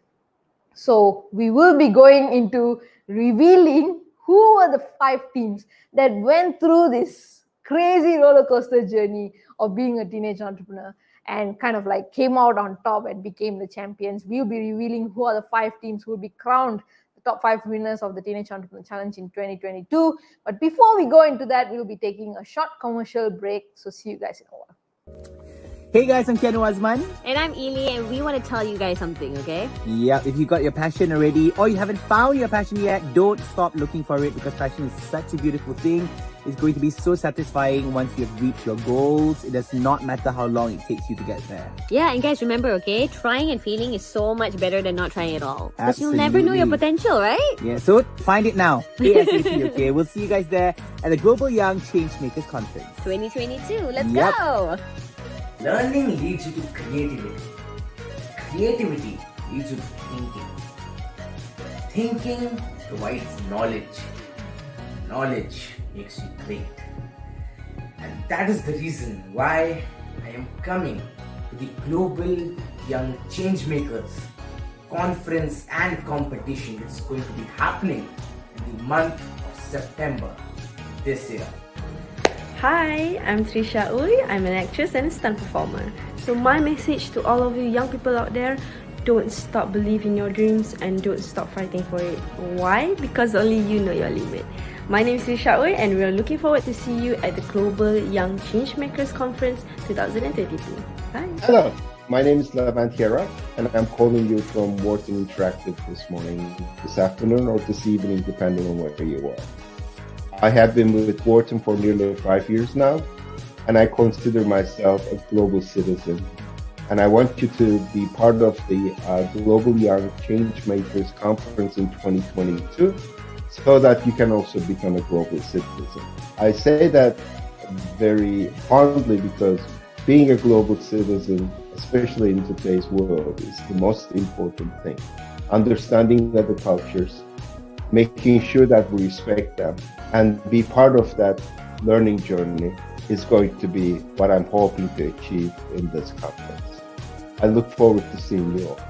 Speaker 1: So we will be going into revealing who were the 5 teams that went through this crazy roller coaster journey of being a teenage entrepreneur and kind of like came out on top and became the champions. We'll be revealing who are the 5 teams who will be crowned the top 5 winners of the Teenage Entrepreneur Challenge in 2022. But before we go into that, we'll be taking a short commercial break. So see you guys in a while.
Speaker 18: Hey guys, I'm Ken Wazman.
Speaker 2: And I'm Eli, and we want to tell you guys something, okay?
Speaker 18: Yeah, if you got your passion already or you haven't found your passion yet, don't stop looking for it, because passion is such a beautiful thing. It's going to be so satisfying once you've reached your goals. It does not matter how long it takes you to get there.
Speaker 2: Yeah, and guys, remember, okay? Trying and failing is so much better than not trying at all. Because
Speaker 18: Absolutely.
Speaker 2: you'll never know your potential, right?
Speaker 18: Yeah, so find it now. ASAP, okay? We'll see you guys there at the Global Young Changemakers Conference.
Speaker 2: 2022, let's
Speaker 18: Yep.
Speaker 2: go!
Speaker 19: Learning leads you to creativity. Creativity leads you to thinking. Thinking provides knowledge. Knowledge makes you great. And that is the reason why I am coming to the Global Young Changemakers Conference and competition. It's going to be happening in the month of September this year.
Speaker 20: Hi, I'm Trisha Uy. I'm an actress and a stunt performer. So my message to all of you young people out there, don't stop believing your dreams and don't stop fighting for it. Why? Because only you know your limit. My name is Trisha Uy, and we are looking forward to see you at the Global Young Changemakers Conference 2022. Bye.
Speaker 21: Hello, my name is Lavantiera, and I'm calling you from Wharton Interactive this morning, this afternoon, or this evening, depending on where you are. I have been with Wharton for nearly 5 years now, and I consider myself a global citizen. And I want you to be part of the Global Young Changemakers Conference in 2022, so that you can also become a global citizen. I say that very fondly because being a global citizen, especially in today's world, is the most important thing. Understanding other cultures, making sure that we respect them, and be part of that learning journey is going to be what I'm hoping to achieve in this conference. I look forward to seeing you all.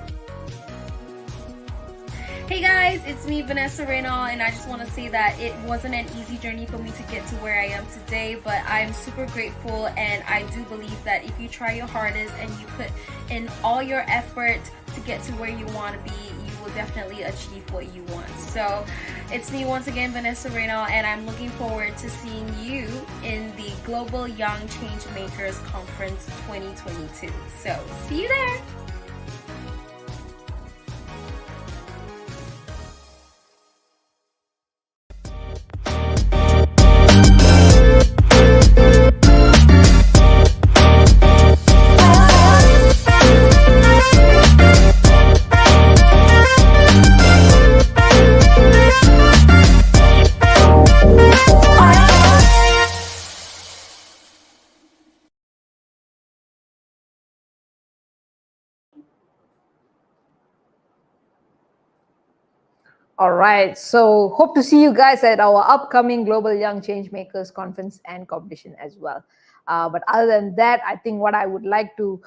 Speaker 22: Hey guys, it's me, Vanessa Reynal, and I just want to say that it wasn't an easy journey for me to get to where I am today, but I'm super grateful, and I do believe that if you try your hardest and you put in all your effort to get to where you want to be, you will definitely achieve what you want. So it's me once again, Vanessa Reynal, and I'm looking forward to seeing you in the Global Young Changemakers Conference 2022. So see you there!
Speaker 1: All right. So hope to see you guys at our upcoming Global Young Changemakers Conference and competition as well. But other than that, I think what I would like to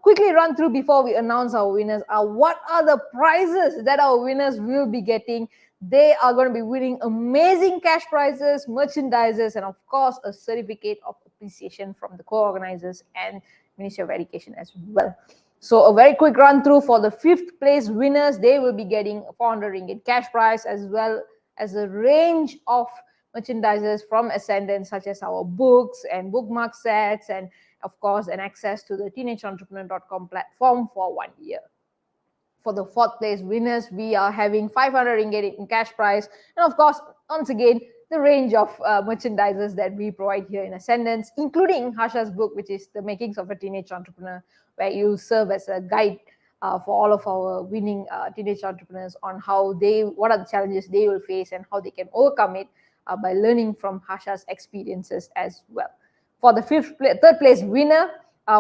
Speaker 1: quickly run through before we announce our winners are what are the prizes that our winners will be getting. They are going to be winning amazing cash prizes, merchandises, and of course, a certificate of appreciation from the co-organizers and Ministry of Education as well. So a very quick run through for the 5th place winners. They will be getting a 400 ringgit cash prize as well as a range of merchandises from Ascendance, such as our books and bookmark sets, and of course, an access to the teenageentrepreneur.com platform for 1 year. For the 4th place winners, we are having 500 ringgit in cash prize, and of course, once again, the range of merchandises that we provide here in Ascendance, including Harsha's book, which is The Makings of a Teenage Entrepreneur, where you serve as a guide for all of our winning teenage entrepreneurs on what are the challenges they will face and how they can overcome it by learning from Harsha's experiences as well. For the 3rd place winner,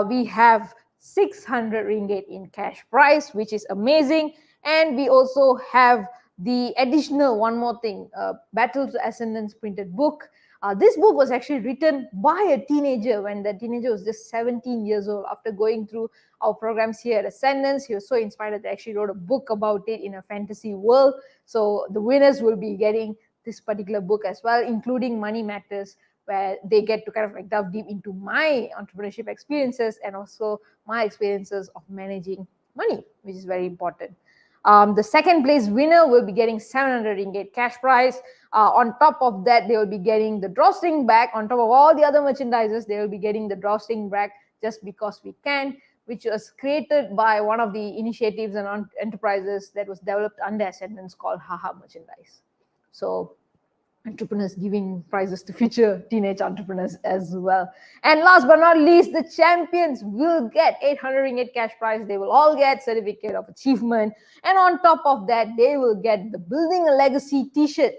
Speaker 1: we have 600 ringgit in cash prize, which is amazing. And we also have the additional one more thing, Battle to Ascendance printed book. This book was actually written by a teenager when the teenager was just 17 years old. After going through our programs here at Ascendance, he was so inspired that they actually wrote a book about it in a fantasy world. So the winners will be getting this particular book as well, including Money Matters, where they get to kind of like delve deep into my entrepreneurship experiences and also my experiences of managing money, which is very important. The 2nd place winner will be getting 700 ringgit cash prize. On top of that, they will be getting the drawstring bag. On top of all the other merchandises, they will be getting the drawstring bag Just Because We Can, which was created by one of the initiatives and enterprises that was developed under Ascendance called Haha Merchandise. So entrepreneurs giving prizes to future teenage entrepreneurs as well. And last but not least, the champions will get 800 ringgit cash prize. They will all get certificate of achievement. And on top of that, they will get the Building a Legacy t-shirt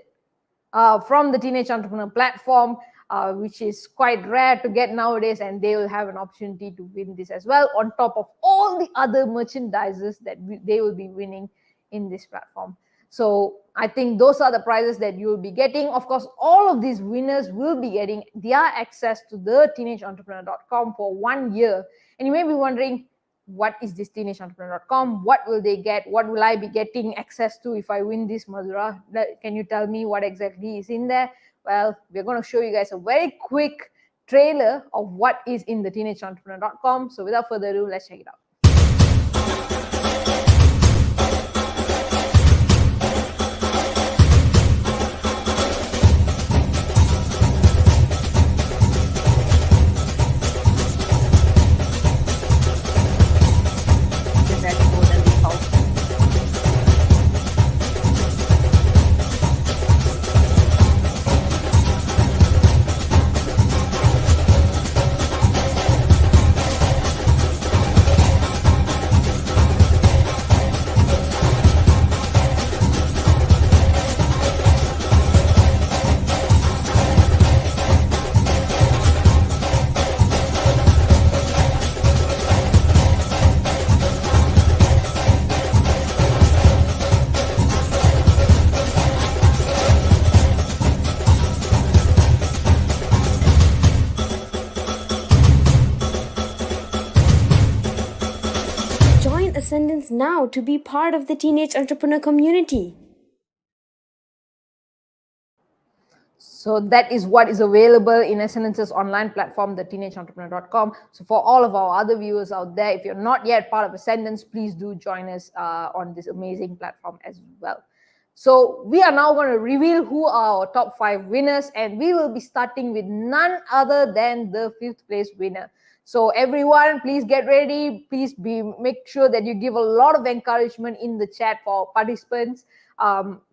Speaker 1: from the Teenage Entrepreneur platform, which is quite rare to get nowadays, and they will have an opportunity to win this as well, on top of all the other merchandises that they will be winning in this platform. So I think those are the prizes that you will be getting. Of course, all of these winners will be getting their access to the teenageentrepreneur.com for 1 year. And you may be wondering, what is this teenageentrepreneur.com? What will they get? What will I be getting access to if I win this, Madhura? Can you tell me what exactly is in there? Well, we're going to show you guys a very quick trailer of what is in the teenageentrepreneur.com. So without further ado, let's check it out.
Speaker 5: Ascendance now to be part of the teenage entrepreneur community.
Speaker 1: So that is what is available in Ascendance's online platform, the teenageentrepreneur.com. So for all of our other viewers out there, if you're not yet part of Ascendance, please do join us on this amazing platform as well. So we are now going to reveal who are our top 5 winners, and we will be starting with none other than the 5th place winner. So everyone, please get ready. Please make sure that you give a lot of encouragement in the chat for participants.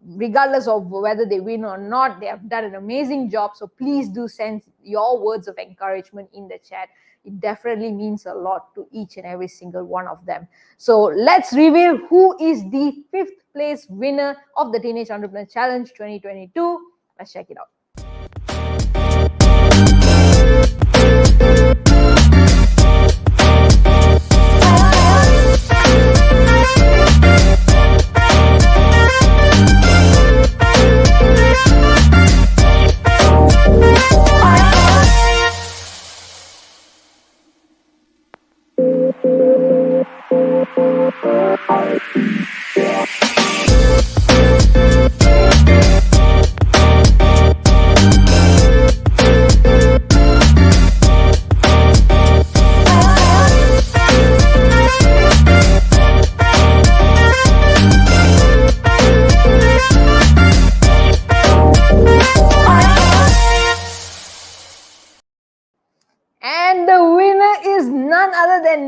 Speaker 1: Regardless of whether they win or not, they have done an amazing job. So please do send your words of encouragement in the chat. It definitely means a lot to each and every single one of them. So let's reveal who is the 5th place winner of the Teenage Entrepreneur Challenge 2022. Let's check it out.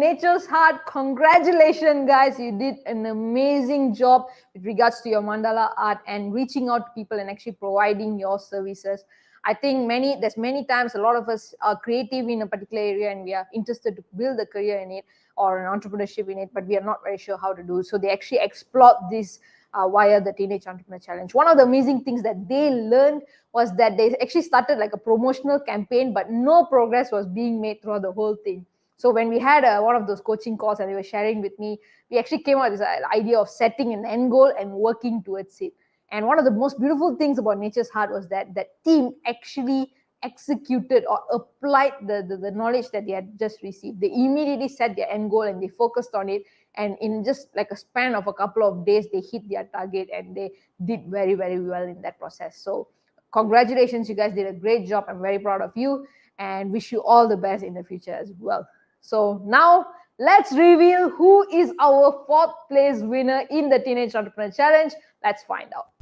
Speaker 1: Nature's Heart. Congratulations, guys. You did an amazing job with regards to your mandala art and reaching out to people and actually providing your services. I think there's many times a lot of us are creative in a particular area and we are interested to build a career in it or an entrepreneurship in it, but we are not very sure how to do. So they actually explored this via the Teenage Entrepreneur Challenge. One of the amazing things that they learned was that they actually started like a promotional campaign, but no progress was being made throughout the whole thing. So when we had one of those coaching calls and they were sharing with me, we actually came up with this idea of setting an end goal and working towards it. And one of the most beautiful things about Nature's Heart was that that team actually executed or applied the knowledge that they had just received. They immediately set their end goal and they focused on it. And in just like a span of a couple of days, they hit their target and they did very, very well in that process. So congratulations, you guys did a great job. I'm very proud of you and wish you all the best in the future as well. So now let's reveal who is our 4th place winner in the Teenage Entrepreneur Challenge. Let's find out.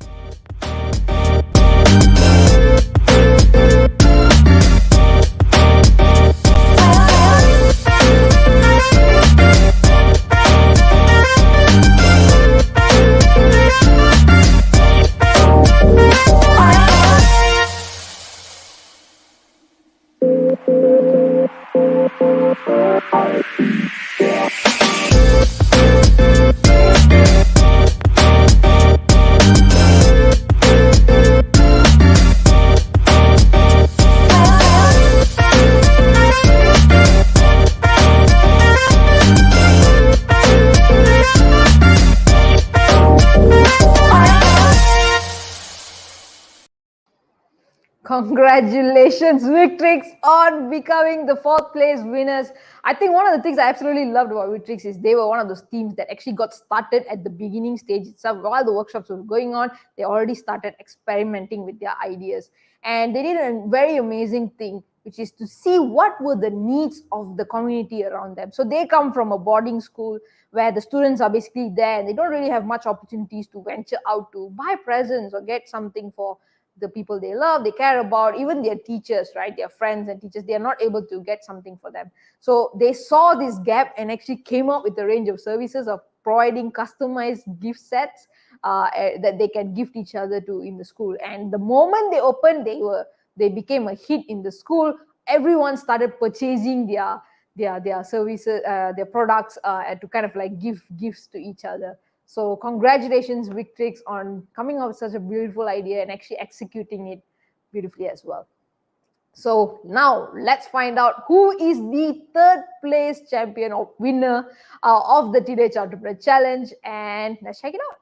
Speaker 1: Congratulations, Victrix, on becoming the 4th place winners. I think one of the things I absolutely loved about Victrix is they were one of those teams that actually got started at the beginning stage itself. While the workshops were going on, they already started experimenting with their ideas. And they did a very amazing thing, which is to see what were the needs of the community around them. So they come from a boarding school where the students are basically there and they don't really have much opportunities to venture out to buy presents or get something for the people they love, they care about, even their teachers, right? Their friends and teachers, they are not able to get something for them. So they saw this gap and actually came up with a range of services of providing customized gift sets that they can gift each other to in the school. And the moment they opened, they became a hit in the school. Everyone started purchasing their services, their products to kind of like give gifts to each other. So congratulations, Victrix, on coming up with such a beautiful idea and actually executing it beautifully as well. So now let's find out who is the 3rd place champion or winner of the Teenage Entrepreneur Challenge, and let's check it out.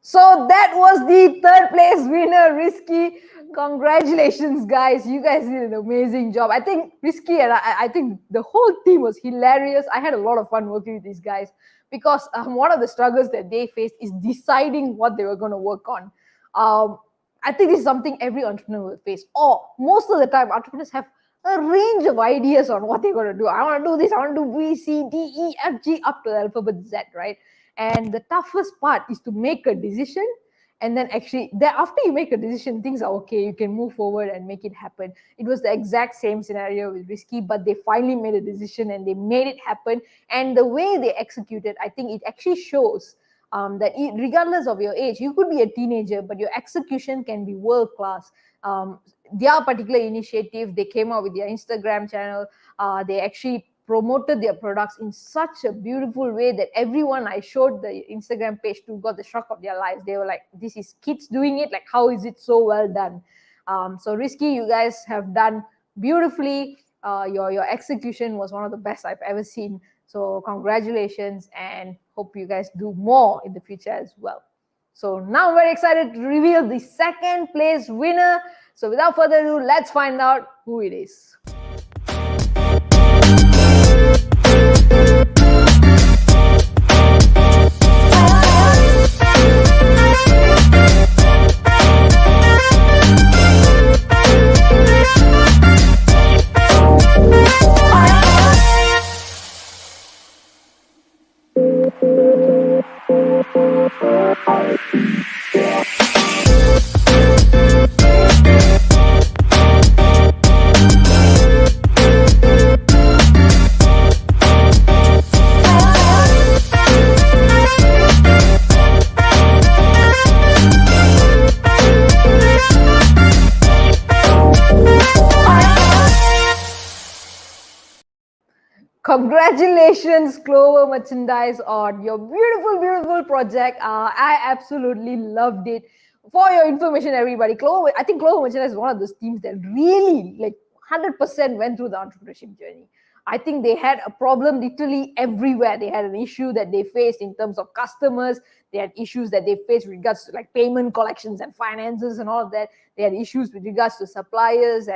Speaker 1: So that was the 3rd place winner, Risky. Congratulations, guys. You guys did an amazing job. I think Risky and I think the whole team was hilarious. I had a lot of fun working with these guys because one of the struggles that they faced is deciding what they were going to work on. I think this is something every entrepreneur will face. Or most of the time, entrepreneurs have a range of ideas on what they're going to do. I want to do this. I want to do B, C, D, E, F, G, up to the alphabet Z, right? And the toughest part is to make a decision, and then actually after you make a decision, things are okay, you can move forward and make it happen. It was the exact same scenario with Risky, but they finally made a decision and they made it happen. And the way they executed, I think it actually shows that regardless of your age, you could be a teenager, but your execution can be world class. Their particular initiative, they came out with their Instagram channel, they actually promoted their products in such a beautiful way that everyone I showed the Instagram page to got the shock of their lives. They were like, this is kids doing it, like how is it so well done? So Risky, you guys have done beautifully. Your execution was one of the best I've ever seen. So congratulations, and hope you guys do more in the future as well. So now I'm very excited to reveal the second place winner. So without further ado, let's find out who it is. Congratulations, Clover Merchandise, on your beautiful, beautiful project. I absolutely loved it. For your information, everybody, I think Clover Merchandise is one of those teams that really, like, 100% went through the entrepreneurship journey. I think they had a problem literally everywhere. They had an issue that they faced in terms of customers. They had issues that they faced with regards to like payment collections and finances and all of that. They had issues with regards to suppliers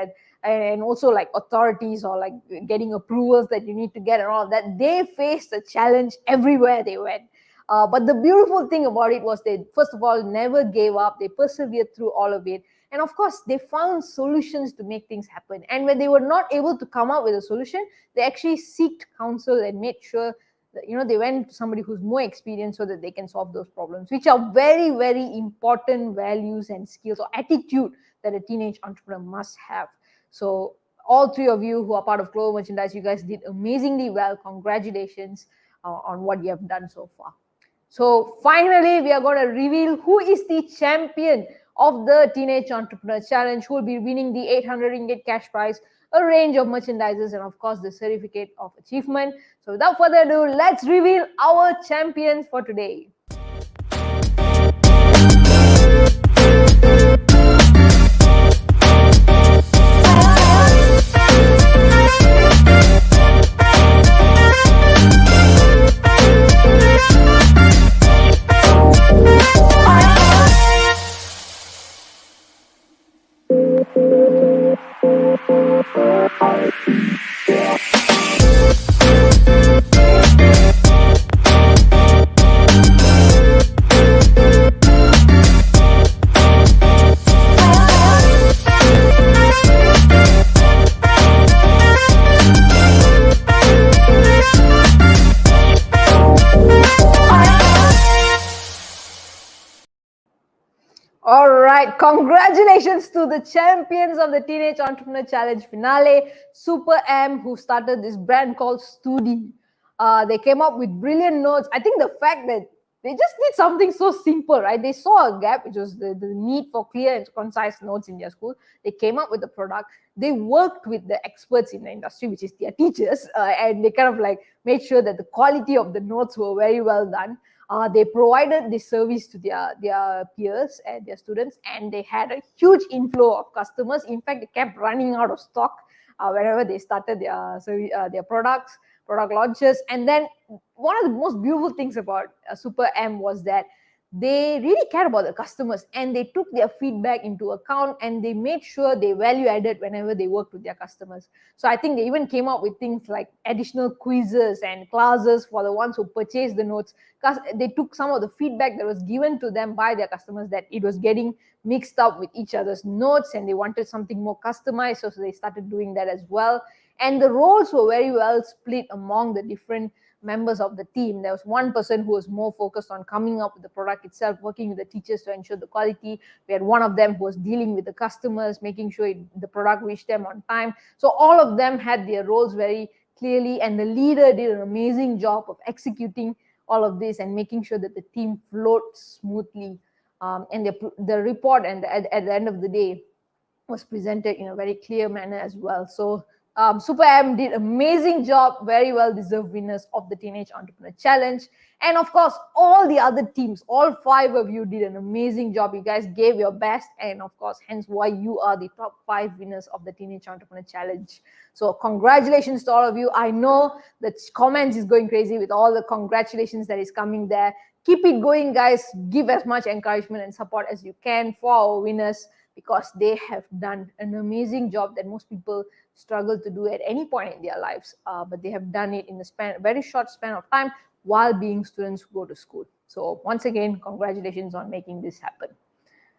Speaker 1: and also like authorities or like getting approvals that you need to get and all of that. They faced a challenge everywhere they went. But the beautiful thing about it was they, first of all, never gave up. They persevered through all of it. And of course, they found solutions to make things happen. And when they were not able to come up with a solution, they actually sought counsel and made sure that, they went to somebody who's more experienced so that they can solve those problems, which are very, very important values and skills or attitude that a teenage entrepreneur must have. So all three of you who are part of Clover Merchandise, you guys did amazingly well. Congratulations on what you have done so far. So finally, we are going to reveal who is the champion of the Teenage Entrepreneur Challenge, who will be winning the 800 ringgit cash prize, a range of merchandises, and of course the certificate of achievement. So without further ado, let's reveal our champions for today. All right, congratulations to the champions of the Teenage Entrepreneur Challenge finale, Super M, who started this brand called Studi. They came up with brilliant notes. I think the fact that they just did something so simple, right? They saw a gap, which was the need for clear and concise notes in their school. They came up with the product. They worked with the experts in the industry, which is their teachers, and they kind of like made sure that the quality of the notes were very well done. They provided this service to their peers and their students, and they had a huge inflow of customers. In fact, they kept running out of stock whenever they started their product launches. And then one of the most beautiful things about Super M was that they really cared about the customers, and they took their feedback into account, and they made sure they value added whenever they worked with their customers. So I think they even came up with things like additional quizzes and classes for the ones who purchased the notes, because they took some of the feedback that was given to them by their customers that it was getting mixed up with each other's notes, and they wanted something more customized, so they started doing that as well. And the roles were very well split among the different members of the team. There was one person who was more focused on coming up with the product itself, working with the teachers to ensure the quality. We had one of them who was dealing with the customers, making sure the product reached them on time. So all of them had their roles very clearly, and the leader did an amazing job of executing all of this and making sure that the team flowed smoothly. And the report at the end of the day was presented in a very clear manner as well. So Super M did amazing job, very well deserved winners of the Teenage Entrepreneur Challenge. And of course, all the other teams, all 5 of you did an amazing job. You guys gave your best, and of course, hence why you are the top 5 winners of the Teenage Entrepreneur Challenge. So congratulations to all of you. I know the comments is going crazy with all the congratulations that is coming there. Keep it going, guys. Give as much encouragement and support as you can for our winners, because they have done an amazing job that most people struggle to do at any point in their lives. But they have done it in a very short span of time while being students who go to school. So once again, congratulations on making this happen.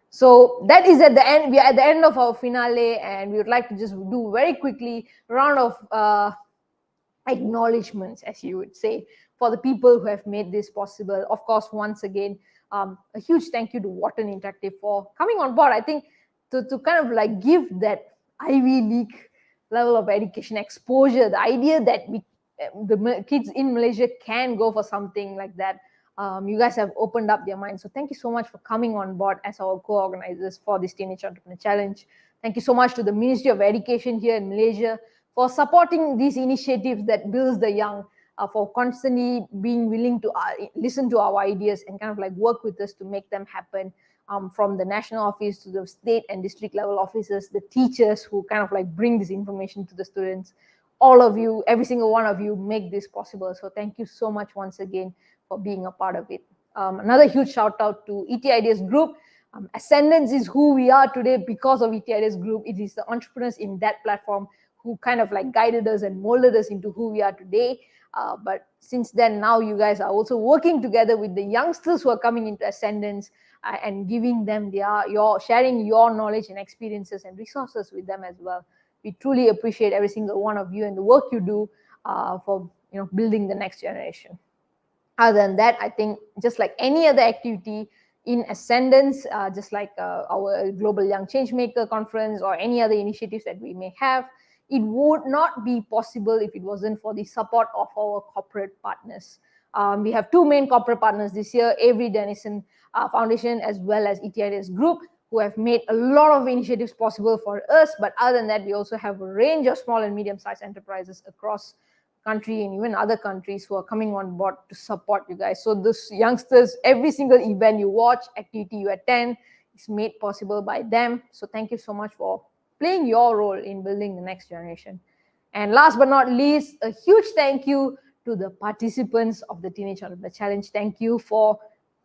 Speaker 1: So that is at the end. We are at the end of our finale, and we would like to just do very quickly a round of acknowledgements, as you would say, for the people who have made this possible. Of course, once again, a huge thank you to Wharton Interactive for coming on board. I think to kind of like give that Ivy League level of education exposure, the idea that the kids in Malaysia can go for something like that. You guys have opened up their minds. So thank you so much for coming on board as our co-organizers for this Teenage Entrepreneur Challenge. Thank you so much to the Ministry of Education here in Malaysia for supporting these initiatives that builds the young, for constantly being willing to listen to our ideas and kind of like work with us to make them happen. From the national office to the state and district level officers, the teachers who kind of like bring this information to the students, all of you, every single one of you make this possible. So thank you so much once again for being a part of it. Another huge shout out to ET Ideas Group. Ascendance is who we are today because of ET Ideas Group. It is the entrepreneurs in that platform who kind of like guided us and molded us into who we are today. But since then, now you guys are also working together with the youngsters who are coming into Ascendance and giving them sharing your knowledge and experiences and resources with them as well. We truly appreciate every single one of you and the work you do for building the next generation. Other than that, I think just like any other activity in Ascendance, just like our Global Young Changemaker Conference or any other initiatives that we may have, it would not be possible if it wasn't for the support of our corporate partners. We have 2 main corporate partners this year, Avery Dennison Foundation as well as ET Ideas Group, who have made a lot of initiatives possible for us. But other than that, we also have a range of small and medium-sized enterprises across country and even other countries who are coming on board to support you guys. So those youngsters, every single event you watch, activity you attend, is made possible by them. So thank you so much for playing your role in building the next generation. And last but not least, a huge thank you to the participants of the Teenage Entrepreneur Challenge. Thank you for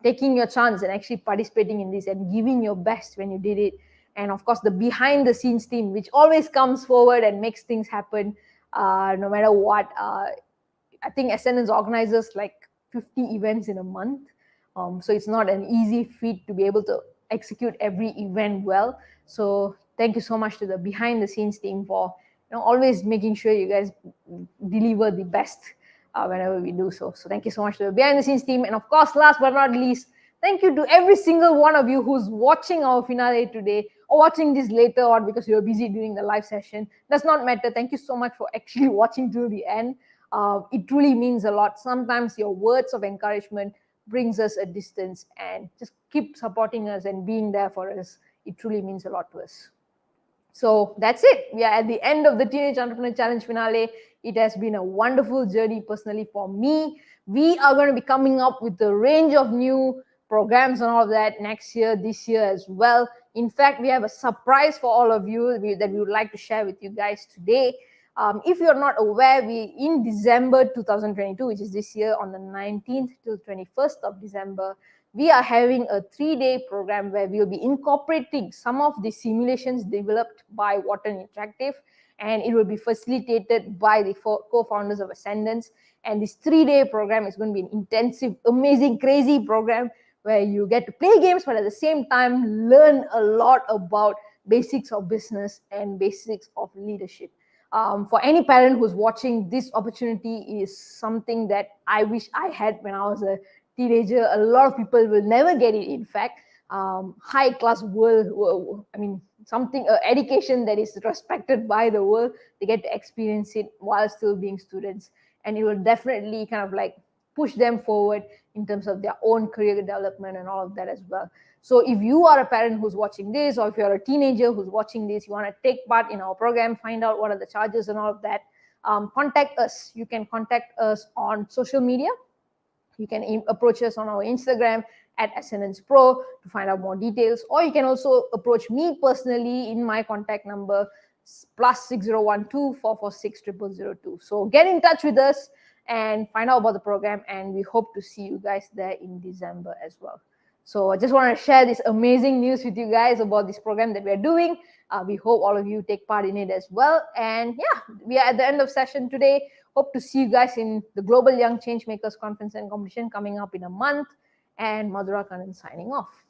Speaker 1: taking your chance and actually participating in this and giving your best when you did it. And of course, the behind the scenes team, which always comes forward and makes things happen no matter what. I think Ascendance organizes like 50 events in a month. So it's not an easy feat to be able to execute every event well. So thank you so much to the behind the scenes team for always making sure you guys deliver the best whenever we do so. So thank you so much to the behind the scenes team. And of course, last but not least, thank you to every single one of you who's watching our finale today or watching this later on because you're busy doing the live session. Does not matter. Thank you so much for actually watching till the end. It truly means a lot. Sometimes your words of encouragement brings us a distance, and just keep supporting us and being there for us. It truly means a lot to us. So that's it. We are at the end of the Teenage Entrepreneur Challenge finale. It has been a wonderful journey personally for me. We are going to be coming up with a range of new programs and all of that next year, this year as well. In fact, we have a surprise for all of you that we would like to share with you guys today. If you're not aware, in December 2022, which is this year, on the 19th till 21st of December, we are having a 3-day program where we'll be incorporating some of the simulations developed by Wharton Interactive, and it will be facilitated by the co-founders of Ascendance. And this 3-day program is going to be an intensive, amazing, crazy program where you get to play games, but at the same time, learn a lot about basics of business and basics of leadership. For any parent who's watching, this opportunity is something that I wish I had when I was a teenager. A lot of people will never get it. In fact, high-class world, education that is respected by the world, they get to experience it while still being students. And it will definitely kind of like push them forward in terms of their own career development and all of that as well. So if you are a parent who's watching this, or if you're a teenager who's watching this, you want to take part in our program, find out what are the charges and all of that, contact us. You can contact us on social media. You can approach us on our Instagram at Ascendance Pro to find out more details, or you can also approach me personally in my contact number +6012 446 0002. So get in touch with us and find out about the program, and we hope to see you guys there in December as well. So I just want to share this amazing news with you guys about this program that we're doing. We hope all of you take part in it as well. And yeah, we are at the end of session today. Hope to see you guys in the Global Young Changemakers Conference and Competition coming up in a month. And Madhura Kannan signing off.